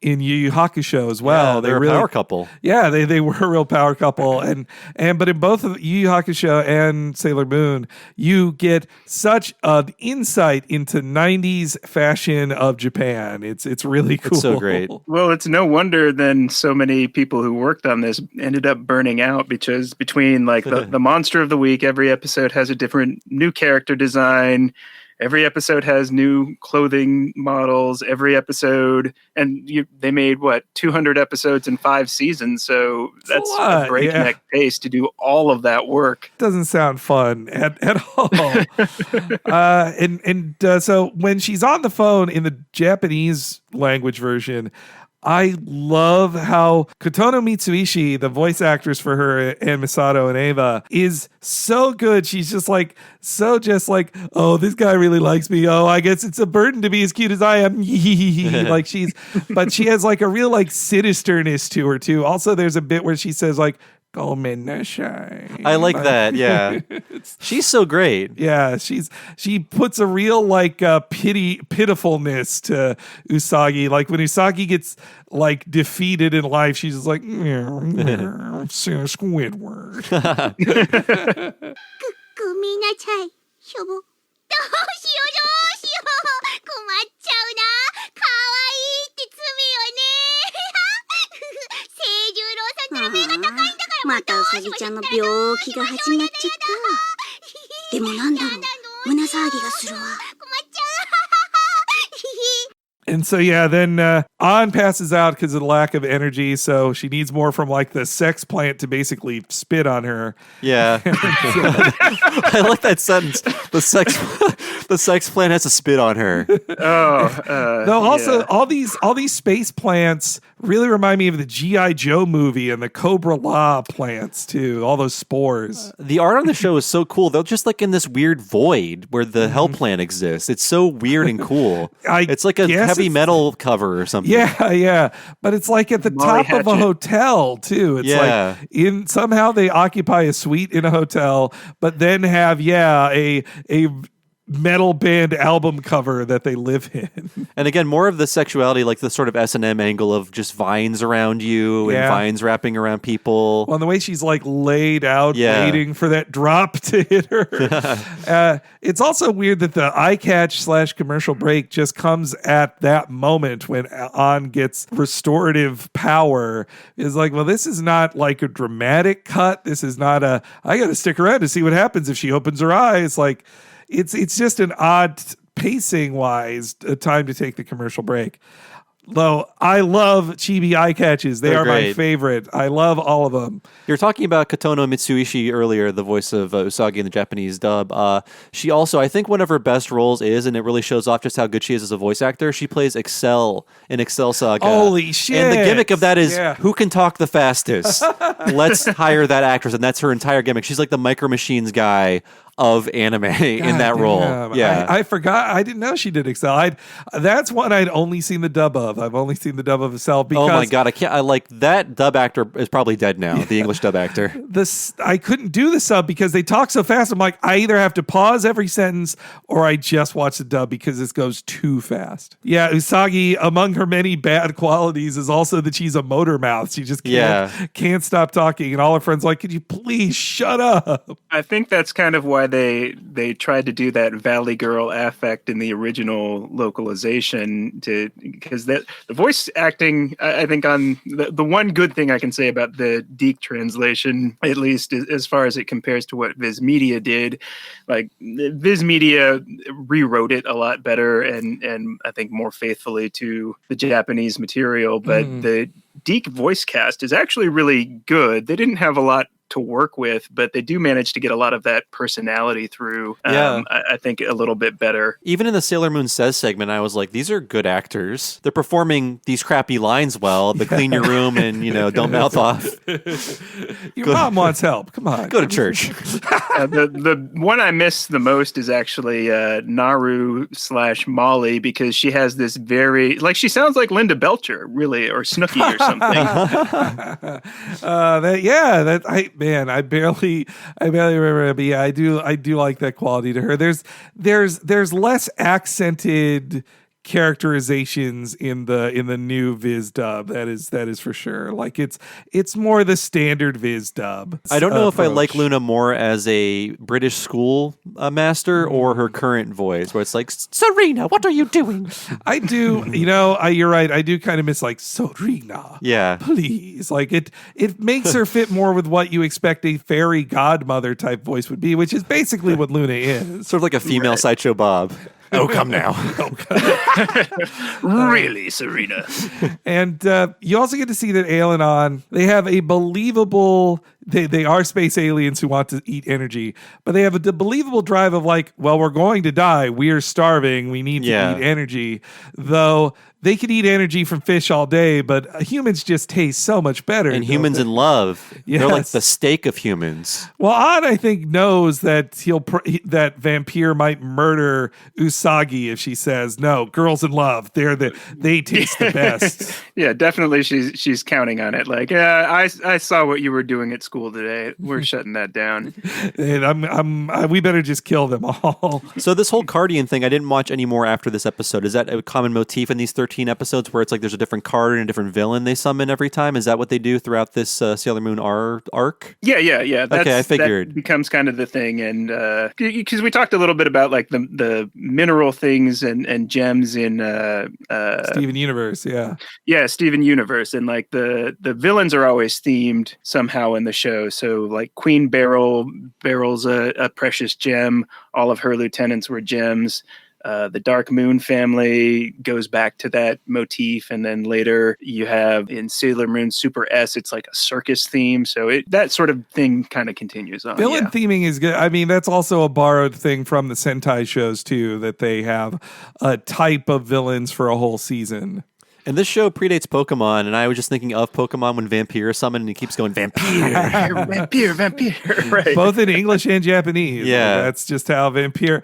Speaker 1: Yu Yu Hakusho as well.
Speaker 3: Yeah, they were a power couple.
Speaker 1: Yeah, they were a real power couple, but in both of Yu Yu Hakusho and Sailor Moon, you get such an insight into 90s fashion of Japan. It's really cool.
Speaker 3: It's so great.
Speaker 4: Well, it's no wonder then so many people who worked on this ended up burning out, because between like the monster of the week, every episode has a different new character design. Every episode has new clothing models. Every episode, and they made 200 episodes in 5 seasons. So that's a breakneck pace to do all of that work.
Speaker 1: Doesn't sound fun at all. So when she's on the phone in the Japanese language version, I love how Kotono Mitsuishi, the voice actress for her and Misato and Eva, is so good. She's just like, oh, this guy really likes me. Oh, I guess it's a burden to be as cute as I am. Like but she has like a real like sinisterness to her too. Also, there's a bit where she says like,
Speaker 3: I like that. Yeah, she's so great.
Speaker 1: Yeah, she puts a real like pitifulness to Usagi. Like when Usagi gets like defeated in life, she's just like Squidward.
Speaker 6: ごめんなさい、しょぼ。どうしよう。困っちゃうな。可愛いって罪よね。清十郎さんったら目が高いんだから。またうさぎちゃんの病気が始まっちゃった。でもなんだろう、胸騒ぎがするわ。困っちゃう。
Speaker 1: And so, yeah, then An passes out because of the lack of energy. So she needs more from like the sex plant to basically spit on her.
Speaker 3: Yeah. I like that sentence. The sex plant has to spit on her.
Speaker 1: All these space plants really remind me of the G.I. Joe movie and the Cobra La plants too. All those spores.
Speaker 3: The art on the show is so cool. They're just like in this weird void where the hell plant exists. It's so weird and cool. It's like a heavy metal cover or something.
Speaker 1: Yeah. But it's like at the top of a hotel too. It's like somehow they occupy a suite in a hotel, but then have a metal band album cover that they live in.
Speaker 3: And again, more of the sexuality, like the sort of S&M angle of just vines around you and vines wrapping around people.
Speaker 1: Well, the way she's like laid out waiting for that drop to hit her. It's also weird that the eye catch / commercial break just comes at that moment when An gets restorative power. Is like, well, this is not like a dramatic cut. This is not I got to stick around to see what happens if she opens her eyes. Like, it's just an odd pacing wise, time to take the commercial break. Though I love chibi eye catches. They
Speaker 3: They're
Speaker 1: are my
Speaker 3: great.
Speaker 1: favorite. I love all of them.
Speaker 3: You're talking about Kotono Mitsuishi earlier, the voice of Usagi in the Japanese dub. She also, I think one of her best roles is, and it really shows off just how good she is as a voice actor, she plays Excel in Excel Saga.
Speaker 1: Holy shit.
Speaker 3: And the gimmick of that is,
Speaker 1: Yeah.
Speaker 3: who can talk the fastest? Let's hire that actress, and that's her entire gimmick. She's like the Micro Machines guy of anime in that role. Yeah.
Speaker 1: I forgot. I didn't know she did Excel. That's one I'd only seen the dub of. I've only seen the dub of Excel because
Speaker 3: Oh my god, I like that dub actor is probably dead now, the English dub actor.
Speaker 1: I couldn't do the sub because they talk so fast. I'm like, I either have to pause every sentence or I just watch the dub because this goes too fast. Yeah, Usagi, among her many bad qualities, is also that she's a motor mouth. She just can't stop talking, and all her friends are like, could you please shut up?
Speaker 4: I think that's kind of why they tried to do that Valley Girl affect in the original localization, because the voice acting, I think, on the one good thing I can say about the DeK translation, at least as far as it compares to what Viz Media did, like Viz Media rewrote it a lot better and I think more faithfully to the Japanese material, but the DeK voice cast is actually really good. They didn't have a lot to work with, but they do manage to get a lot of that personality through. I think a little bit better.
Speaker 3: Even in the Sailor Moon Says segment, I was like, these are good actors. They're performing these crappy lines well, but clean your room and, don't mouth off.
Speaker 1: Your mom wants help. Come on.
Speaker 3: Go to church.
Speaker 4: The one I miss the most is actually Naru/Molly, because she has this very, she sounds like Linda Belcher, really, or Snooki or something.
Speaker 1: I barely remember it, but yeah, I do like that quality to her. There's less accented characterizations in the new Viz dub. That is for sure. Like it's more the standard Viz dub.
Speaker 3: I don't know if I
Speaker 1: approach.
Speaker 3: like Luna more as a British school master or her current voice, where it's like, Serena, what are you doing?
Speaker 1: I do, you're right. I do kind of miss Serena.
Speaker 3: Yeah.
Speaker 1: Please. It makes her fit more with what you expect a fairy godmother type voice would be, which is basically what Luna is.
Speaker 3: Sort of like a female Sideshow Bob. Oh, come now.
Speaker 4: Really, Serena?
Speaker 1: And you also get to see that Aelonon, they have a believable, they are space aliens who want to eat energy, but they have a believable drive of we're going to die. We're starving. We need to eat energy. Though they could eat energy from fish all day, but humans just taste so much better.
Speaker 3: And humans in love.
Speaker 1: Yes.
Speaker 3: They're like the steak of humans.
Speaker 1: Well, An, I think, knows that that Vampire might murder Usagi if she says, no, girls in love, they taste the best.
Speaker 4: Yeah, definitely she's counting on it. I saw what you were doing at school today. We're shutting that down.
Speaker 1: And we better just kill them all.
Speaker 3: So this whole Cardian thing, I didn't watch any more after this episode. Is that a common motif in these 13 episodes where it's like there's a different card and a different villain they summon every time? Is that what they do throughout this Sailor Moon arc?
Speaker 4: Yeah.
Speaker 3: Okay, I figured.
Speaker 4: That becomes kind of the thing. And because we talked a little bit about the mineral things and gems in
Speaker 1: Steven Universe, yeah.
Speaker 4: Yeah, Steven Universe. And the villains are always themed somehow in the show. So Queen Beryl's a precious gem. All of her lieutenants were gems. The Dark Moon family goes back to that motif, and then later you have in Sailor Moon Super S, it's like a circus theme. So that sort of thing kind of continues on.
Speaker 1: Villain theming is good. I mean, that's also a borrowed thing from the Sentai shows too, that they have a type of villains for a whole season.
Speaker 3: And this show predates Pokemon, and I was just thinking of Pokemon when Vampire is summoned, and he keeps going, Vampire.
Speaker 4: Vampire. Right.
Speaker 1: Both in English and Japanese.
Speaker 3: Yeah.
Speaker 1: That's just how Vampire.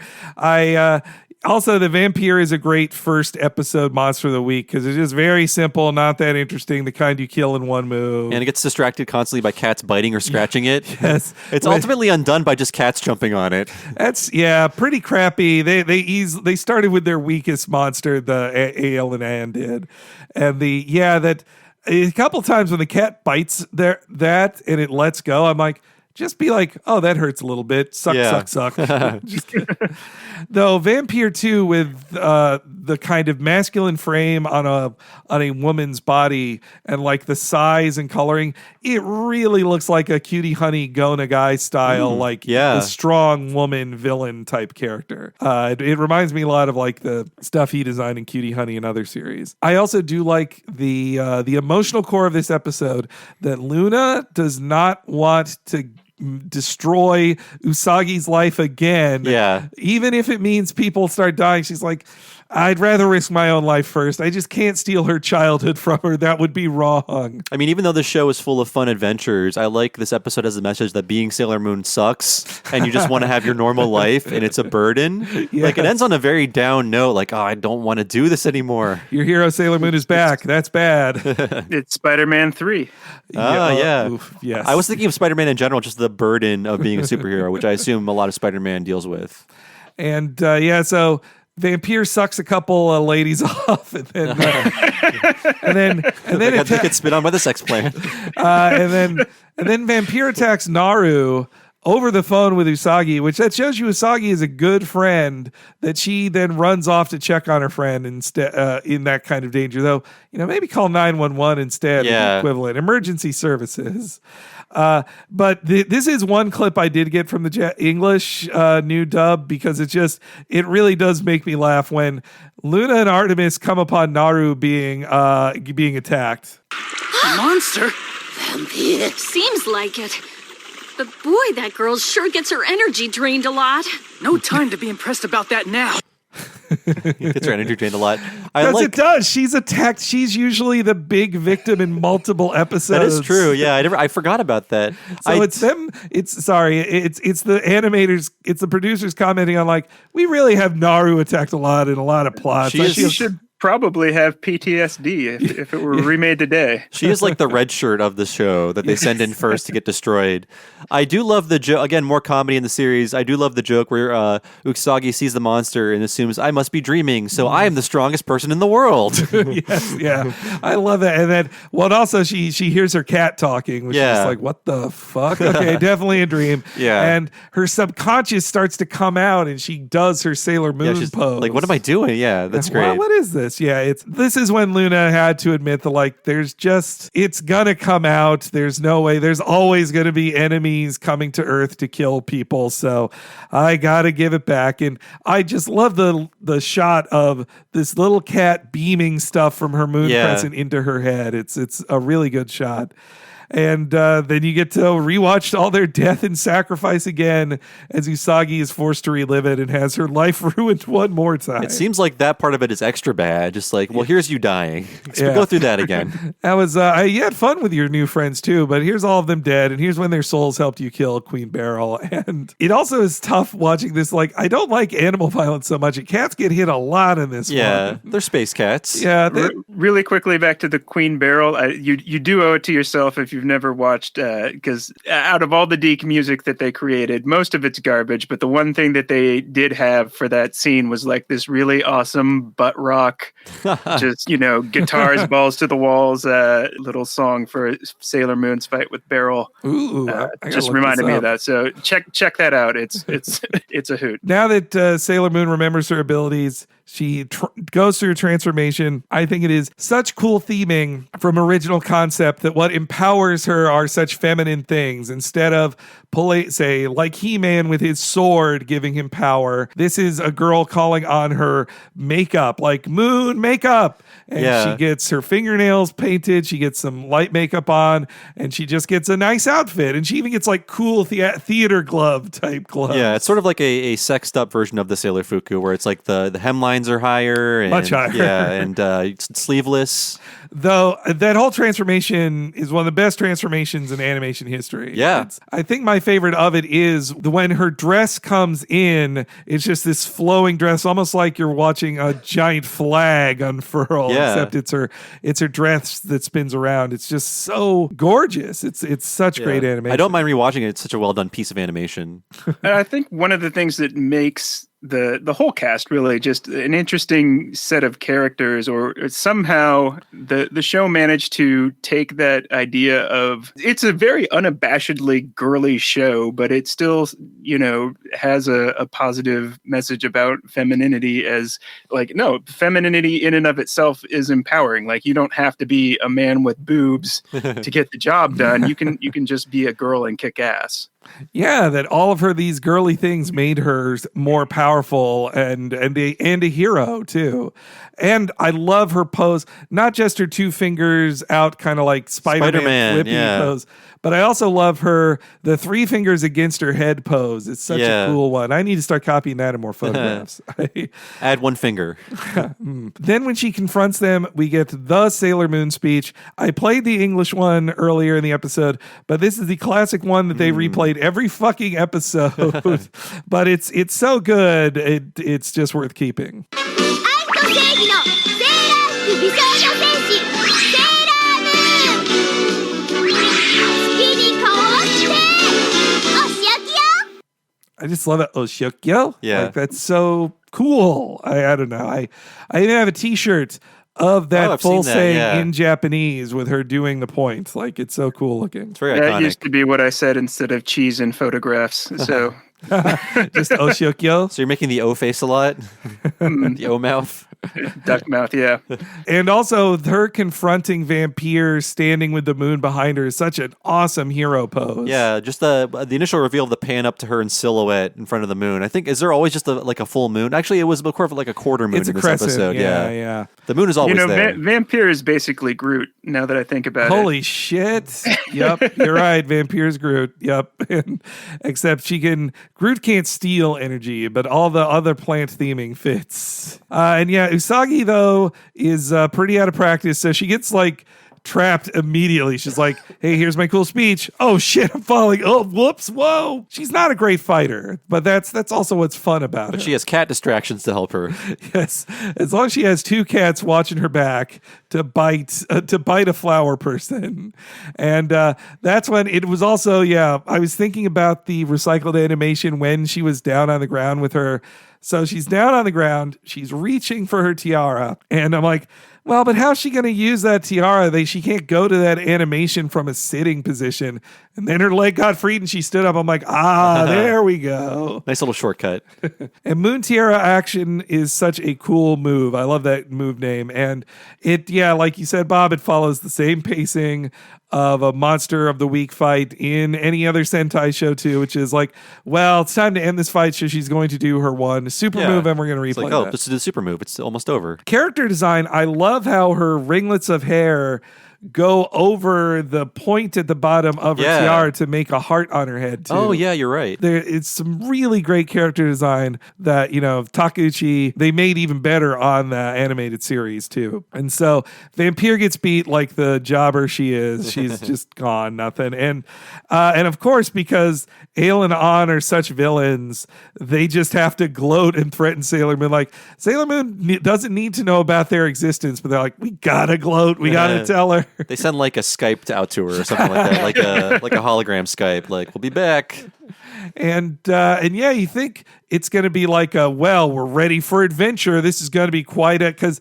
Speaker 1: Also, the Vampire is a great first episode monster of the week because it's just very simple, not that interesting, the kind you kill in one move.
Speaker 3: And it gets distracted constantly by cats biting or scratching it.
Speaker 1: Yes.
Speaker 3: It's ultimately undone by just cats jumping on it.
Speaker 1: That's, pretty crappy. They started with their weakest monster, the Ale and Ann did. And a couple times when the cat bites that and it lets go, I'm like, just be like, oh, that hurts a little bit. Suck. Just kidding. Though Vampire 2 with the kind of masculine frame on a woman's body and like the size and coloring, it really looks like a Cutie Honey Go Nagai style, a strong woman villain type character. It reminds me a lot of like the stuff he designed in Cutie Honey and other series. I also do like the emotional core of this episode that Luna does not want to destroy Usagi's life again.
Speaker 3: Yeah.
Speaker 1: Even if it means people start dying, she's like, I'd rather risk my own life first. I just can't steal her childhood from her. That would be wrong.
Speaker 3: I mean, even though the show is full of fun adventures, I like this episode as a message that being Sailor Moon sucks and you just want to have your normal life and it's a burden.
Speaker 1: Yes.
Speaker 3: Like, it ends on a very down note, like, oh, I don't want to do this anymore.
Speaker 1: Your hero Sailor Moon is back. That's bad.
Speaker 4: It's Spider-Man 3.
Speaker 3: Yeah.
Speaker 1: Oof, yes.
Speaker 3: I was thinking of Spider-Man in general, just the burden of being a superhero, which I assume a lot of Spider-Man deals with.
Speaker 1: And so Vampire sucks a couple of ladies off, and then
Speaker 3: they get spit on by the sex plant.
Speaker 1: and then Vampire attacks Naru over the phone with Usagi, which that shows you Usagi is a good friend, that she then runs off to check on her friend instead in that kind of danger. Though, maybe call 911 instead, the equivalent emergency services. But this is one clip I did get from the English new dub, because it really does make me laugh when Luna and Artemis come upon Naru being attacked.
Speaker 10: Monster?
Speaker 6: Vampire.
Speaker 10: Seems like it. But boy, that girl sure gets her energy drained a lot.
Speaker 11: No time to be impressed about that now.
Speaker 3: Gets her energy drained a lot.
Speaker 1: It does. She's attacked. She's usually the big victim in multiple episodes.
Speaker 3: That is true. Yeah, I forgot about that.
Speaker 1: So it's them. It's the animators. It's the producers commenting on like, we really have Naru attacked a lot in a lot of plots.
Speaker 4: She should probably have PTSD if it were remade today.
Speaker 3: She is like the red shirt of the show that they send in first to get destroyed. I do love the joke. Again, more comedy in the series. I do love the joke where Usagi sees the monster and assumes, I must be dreaming, so I am the strongest person in the world.
Speaker 1: Yes, yeah. I love that. And then, also she hears her cat talking, which is like, what the fuck? Okay, definitely a dream.
Speaker 3: Yeah.
Speaker 1: And her subconscious starts to come out and she does her Sailor Moon pose.
Speaker 3: Like, what am I doing? Yeah, that's great.
Speaker 1: What is this? Yeah, this is when Luna had to admit that it's gonna come out. There's no way. There's always gonna be enemies coming to Earth to kill people. So I gotta give it back. And I just love the shot of this little cat beaming stuff from her moon crescent into her head. It's a really good shot. And then you get to rewatch all their death and sacrifice again as Usagi is forced to relive it and has her life ruined one more time.
Speaker 3: It seems like that part of it is extra bad. Just like, well, here's you dying. So we go through that again.
Speaker 1: That was, you had fun with your new friends too, but here's all of them dead. And here's when their souls helped you kill Queen Beryl. And it also is tough watching this. Like, I don't like animal violence so much. And cats get hit a lot in this one.
Speaker 3: They're space cats.
Speaker 1: Yeah.
Speaker 4: Really quickly back to the Queen Beryl. You do owe it to yourself if you've never watched, because out of all the Deke music that they created, most of it's garbage, but the one thing that they did have for that scene was like this really awesome butt rock, just, guitars, balls to the walls, little song for Sailor Moon's fight with Beryl.
Speaker 1: Ooh,
Speaker 4: just reminded me of that. So check that out. It's a hoot.
Speaker 1: Now that Sailor Moon remembers her abilities, she goes through a transformation. I think it is such cool theming from original concept that what empowers her are such feminine things. Instead of like He-Man with his sword giving him power, this is a girl calling on her makeup, like Moon makeup. And she gets her fingernails painted. She gets some light makeup on, and she just gets a nice outfit. And she even gets like cool theater glove type gloves.
Speaker 3: Yeah, it's sort of like a sexed up version of the Sailor Fuku, where it's like the hemlines are higher. And,
Speaker 1: much higher.
Speaker 3: Yeah, and sleeveless.
Speaker 1: Though that whole transformation is one of the best transformations in animation history.
Speaker 3: Yeah.
Speaker 1: I think my favorite of it is when her dress comes in, it's just this flowing dress, almost like you're watching a giant flag unfurl, except it's her dress that spins around. It's just so gorgeous. It's such great animation.
Speaker 3: I don't mind rewatching it. It's such a well done piece of animation.
Speaker 4: I think one of the things that makes the whole cast really just an interesting set of characters, or somehow the show managed to take that idea of, it's a very unabashedly girly show, but it still, has a positive message about femininity as like, no, femininity in and of itself is empowering. Like, you don't have to be a man with boobs to get the job done. You can just be a girl and kick ass.
Speaker 1: Yeah, that all of these girly things made her more powerful and a hero too. And I love her pose, not just her two fingers out, kind of like Spider-Man flippy pose, but I also love the three fingers against her head pose. It's such a cool one. I need to start copying that in more photographs.
Speaker 3: Add one finger.
Speaker 1: Then when she confronts them, we get the Sailor Moon speech. I played the English one earlier in the episode, but this is the classic one that they replayed every fucking episode. But it's so good, it's just worth keeping. I just love it. Oshokyo.
Speaker 3: Yeah.
Speaker 1: Like, that's so cool. I don't know. I even have a t-shirt of that full saying in Japanese with her doing the point. Like, it's so cool looking.
Speaker 3: It's very iconic.
Speaker 4: That used to be what I said instead of cheese in photographs. So
Speaker 1: just Oshokyo.
Speaker 3: So you're making the O face a lot? The O mouth?
Speaker 4: Duck mouth, yeah.
Speaker 1: And also her confronting Vampire standing with the moon behind her is such an awesome hero pose.
Speaker 3: Yeah, just the initial reveal of the pan up to her in silhouette in front of the moon. I think, is there always just a full moon? Actually, it was more of like a quarter moon in this episode.
Speaker 1: Yeah.
Speaker 3: The moon is always there.
Speaker 4: Vampire is basically Groot, now that I think about it.
Speaker 1: Holy shit. Yep, you're right. Vampire's Groot. Yep. Except Groot can't steal energy, but all the other plant theming fits. And yeah, Usagi, though, is pretty out of practice, so she gets, trapped immediately. She's like, hey, here's my cool speech. Oh, shit, I'm falling. Oh, whoops, whoa. She's not a great fighter, but that's also what's fun about
Speaker 3: But
Speaker 1: her.
Speaker 3: she has cat distractions to help her.
Speaker 1: Yes, as long as she has two cats watching her back to bite a flower person. And that's when it was also, I was thinking about the recycled animation when she was down on the ground with her. So she's down on the ground, she's reaching for her tiara, and I'm like, well, but how's she going to use that tiara? She can't go to that animation from a sitting position. And then her leg got freed and she stood up. I'm like, there we go.
Speaker 3: Nice little shortcut.
Speaker 1: And Moon Tiara action is such a cool move. I love that move name. And like you said, Bob, it follows the same pacing of a Monster of the Week fight in any other Sentai show too, which is like, well, it's time to end this fight, so she's going to do her one super move and we're going to replay that.
Speaker 3: Just do the super move. It's almost over.
Speaker 1: Character design, I love how her ringlets of hair go over the point at the bottom of her tiara to make a heart on her head too.
Speaker 3: Oh yeah, you're right.
Speaker 1: It's some really great character design that, Takeuchi, they made even better on the animated series too. And so Vampire gets beat like the jobber she is. She's just gone, nothing. And of course, because Ale and An are such villains, they just have to gloat and threaten Sailor Moon. Like, Sailor Moon doesn't need to know about their existence, but they're like, we gotta gloat, we gotta tell her.
Speaker 3: They send like a Skype out to her or something like that, like a hologram Skype. Like, we'll be back.
Speaker 1: And you think it's going to be like we're ready for adventure. This is going to be quite because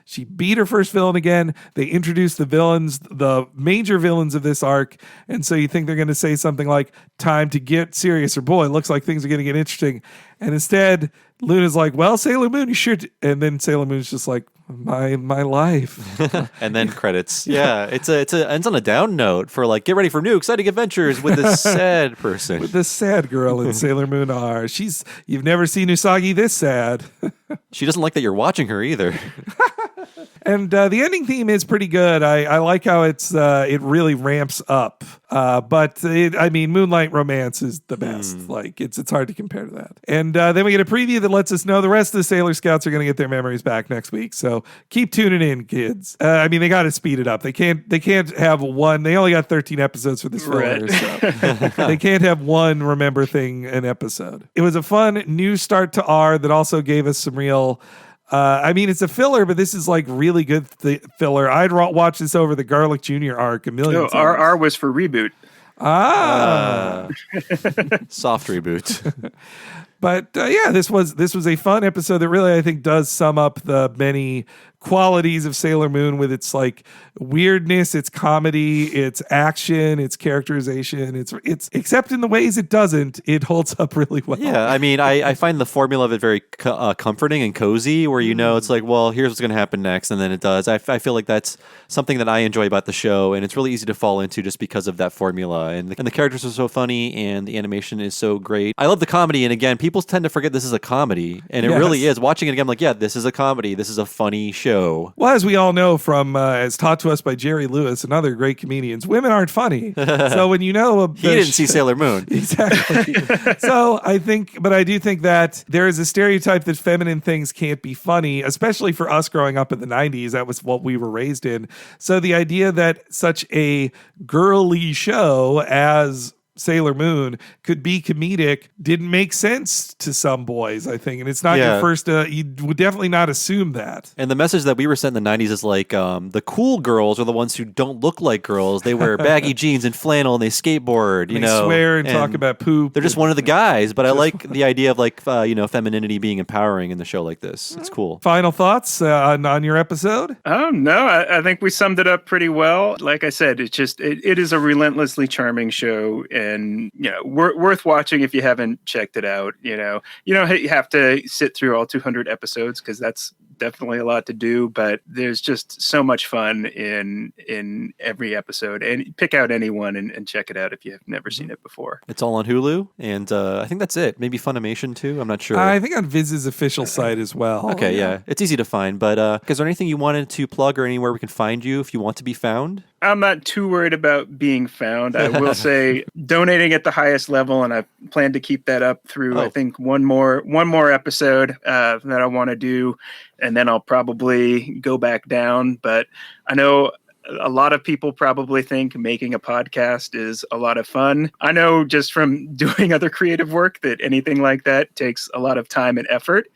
Speaker 1: she beat her first villain again. They introduced the villains, the major villains of this arc. And so you think they're going to say something like, time to get serious, or boy, it looks like things are going to get interesting. And instead, Luna's like, well, Sailor Moon, you sure? And then Sailor Moon's just like, my life.
Speaker 3: And then credits. Yeah, it ends on a down note for like, get ready for new exciting adventures with this sad person.
Speaker 1: With this sad girl in Sailor Moon R. You've never seen Usagi this sad.
Speaker 3: She doesn't like that you're watching her either.
Speaker 1: And the ending theme is pretty good. I like how it really ramps up. But Moonlight Romance is the best. Like, it's hard to compare to that. And then we get a preview that lets us know the rest of the Sailor Scouts are going to get their memories back next week. So keep tuning in, kids. They got to speed it up. They can't have one. They only got 13 episodes for this filler.
Speaker 4: Right.
Speaker 1: So they can't have one remember thing an episode. It was a fun new start to R that also gave us some real... it's a filler, but this is like really good filler. I'd watch this over the Garlic Jr. arc a million times.
Speaker 4: R was for reboot.
Speaker 3: Soft reboot.
Speaker 1: But yeah, this was a fun episode that really, I think, does sum up the many qualities of Sailor Moon with its like weirdness, its comedy, its action, its characterization. It's except in the ways it doesn't, it holds up really well.
Speaker 3: Yeah, I mean, I find the formula of it very comforting and cozy, where you know it's like, well, here's what's going to happen next, and then it does. I feel like that's something that I enjoy about the show, and it's really easy to fall into just because of that formula. And the characters are so funny, and the animation is so great. I love the comedy, and again, people tend to forget this is a comedy, and it really is. Watching it again, I'm like, yeah, this is a comedy. This is a funny show.
Speaker 1: Well, as we all know from, as taught to us by Jerry Lewis and other great comedians, women aren't funny. So when you know...
Speaker 3: He didn't see Sailor Moon.
Speaker 1: Exactly. So I do think that there is a stereotype that feminine things can't be funny, especially for us growing up in the 90s. That was what we were raised in. So the idea that such a girly show as Sailor Moon could be comedic didn't make sense to some boys, I think. And it's not your first, you would definitely not assume that.
Speaker 3: And the message that we were sent in the 90s is like, the cool girls are the ones who don't look like girls. They wear baggy jeans and flannel and they skateboard,
Speaker 1: they swear and talk about poop.
Speaker 3: They're just one of the guys, but I like the idea of like, femininity being empowering in the show like this. It's cool.
Speaker 1: Final thoughts on your episode?
Speaker 4: Oh, no, I think we summed it up pretty well. Like I said, it is a relentlessly charming show, and worth watching if you haven't checked it out. You don't have to sit through all 200 episodes because that's definitely a lot to do, but there's just so much fun in every episode, and pick out any one and check it out if you have never seen it before.
Speaker 3: It's all on Hulu, and I think that's it. Maybe Funimation too. I'm not sure.
Speaker 1: I think on Viz's official site as well.
Speaker 3: Okay, yeah. It's easy to find, but is there anything you wanted to plug or anywhere we can find you if you want to be found?
Speaker 4: I'm not too worried about being found. I will say donating at the highest level, and I plan to keep that up through I think one more episode that I want to do, and then I'll probably go back down. But I know a lot of people probably think making a podcast is a lot of fun. I know just from doing other creative work that anything like that takes a lot of time and effort,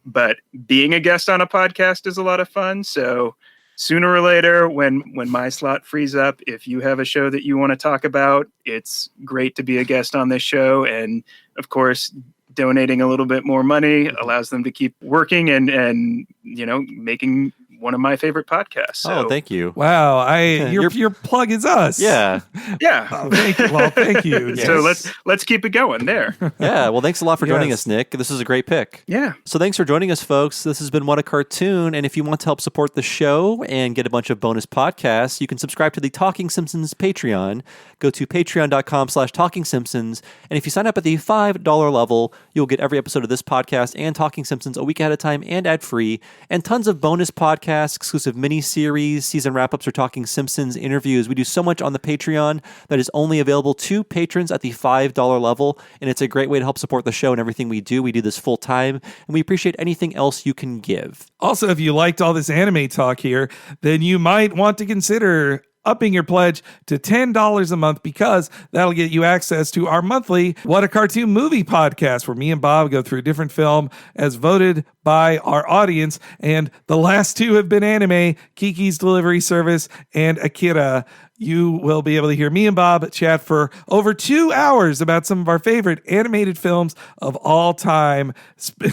Speaker 4: but being a guest on a podcast is a lot of fun. So sooner or later, when my slot frees up, if you have a show that you want to talk about, it's great to be a guest on this show. And of course, donating a little bit more money allows them to keep working and making one of my favorite podcasts. So.
Speaker 3: Oh, thank you.
Speaker 1: Wow, your plug is us.
Speaker 3: Yeah.
Speaker 4: Yeah.
Speaker 1: Oh, thank you. Well, thank you.
Speaker 4: Yes. So let's keep it going there.
Speaker 3: Yeah. Well, thanks a lot for joining us, Nick. This is a great pick.
Speaker 4: Yeah.
Speaker 3: So thanks for joining us, folks. This has been What a Cartoon. And if you want to help support the show and get a bunch of bonus podcasts, you can subscribe to the Talking Simpsons Patreon. Go to patreon.com/Talking Simpsons. And if you sign up at the $5 level, you'll get every episode of this podcast and Talking Simpsons a week ahead of time and ad-free, and tons of bonus podcasts, exclusive mini-series, season wrap-ups, or Talking Simpsons interviews. We do so much on the Patreon that is only available to patrons at the $5 level, and it's a great way to help support the show and everything we do. We do this full-time, and we appreciate anything else you can give.
Speaker 1: Also, if you liked all this anime talk here, then you might want to consider upping your pledge to $10 a month, because that'll get you access to our monthly What a Cartoon movie podcast, where me and Bob go through a different film as voted by our audience. And the last two have been anime, Kiki's Delivery Service and Akira. You will be able to hear me and Bob chat for over 2 hours about some of our favorite animated films of all time.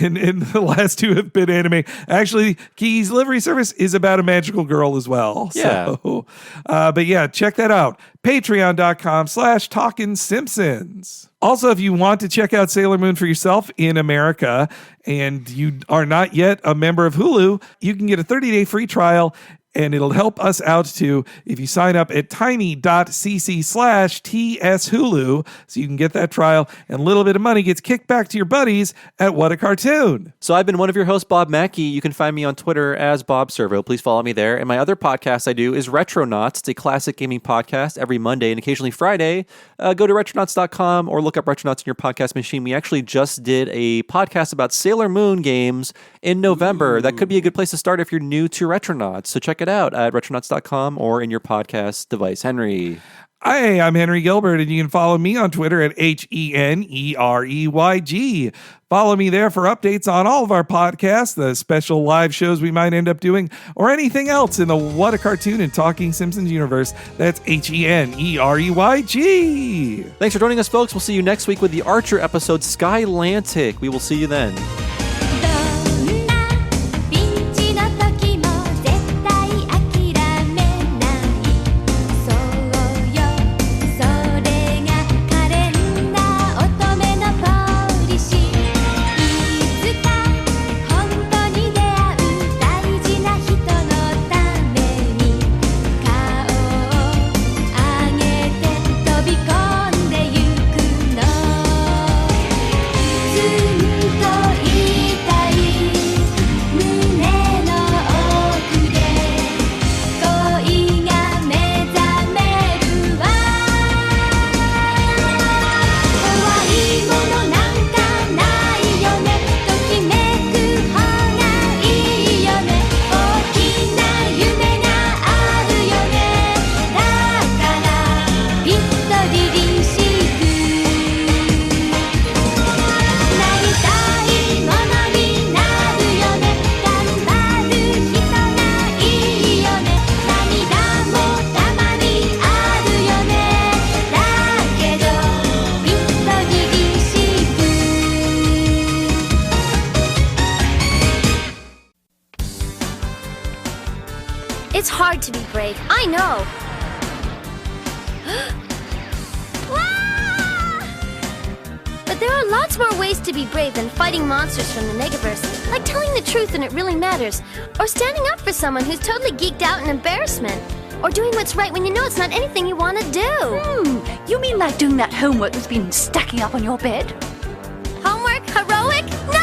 Speaker 1: And the last two have been anime. Actually, Kiki's Delivery Service is about a magical girl as well.
Speaker 3: Yeah.
Speaker 1: So, but yeah, check that out. Patreon.com/Talkin' Simpsons. Also, if you want to check out Sailor Moon for yourself in America and you are not yet a member of Hulu, you can get a 30-day free trial, and it'll help us out too if you sign up at tiny.cc/TSHulu, so you can get that trial, and a little bit of money gets kicked back to your buddies at What a Cartoon.
Speaker 3: So I've been one of your hosts, Bob Mackey. You can find me on Twitter as Bob Servo. Please follow me there. And my other podcast I do is Retronauts. It's a classic gaming podcast every Monday and occasionally Friday. Go to retronauts.com or look up Retronauts in your podcast machine. We actually just did a podcast about Sailor Moon games in November. That could be a good place to start if you're new to Retronauts. So check it it out at retronauts.com or in your podcast device. Henry.
Speaker 1: Hi, I'm Henry Gilbert, and you can follow me on Twitter at HENEREYG. Follow me there for updates on all of our podcasts, the special live shows we might end up doing, or anything else in the What a Cartoon and Talking Simpsons universe. That's HENEREYG.
Speaker 3: Thanks for joining us, folks. We'll see you next week with the Archer episode, Skylantic. We will see you then.
Speaker 5: It's hard to be brave, I know. But there are lots more ways to be brave than fighting monsters from the Megaverse, like telling the truth when it really matters, or standing up for someone who's totally geeked out in embarrassment, or doing what's right when you know it's not anything you want to do.
Speaker 7: You mean like doing that homework that's been stacking up on your bed?
Speaker 5: Homework? Heroic?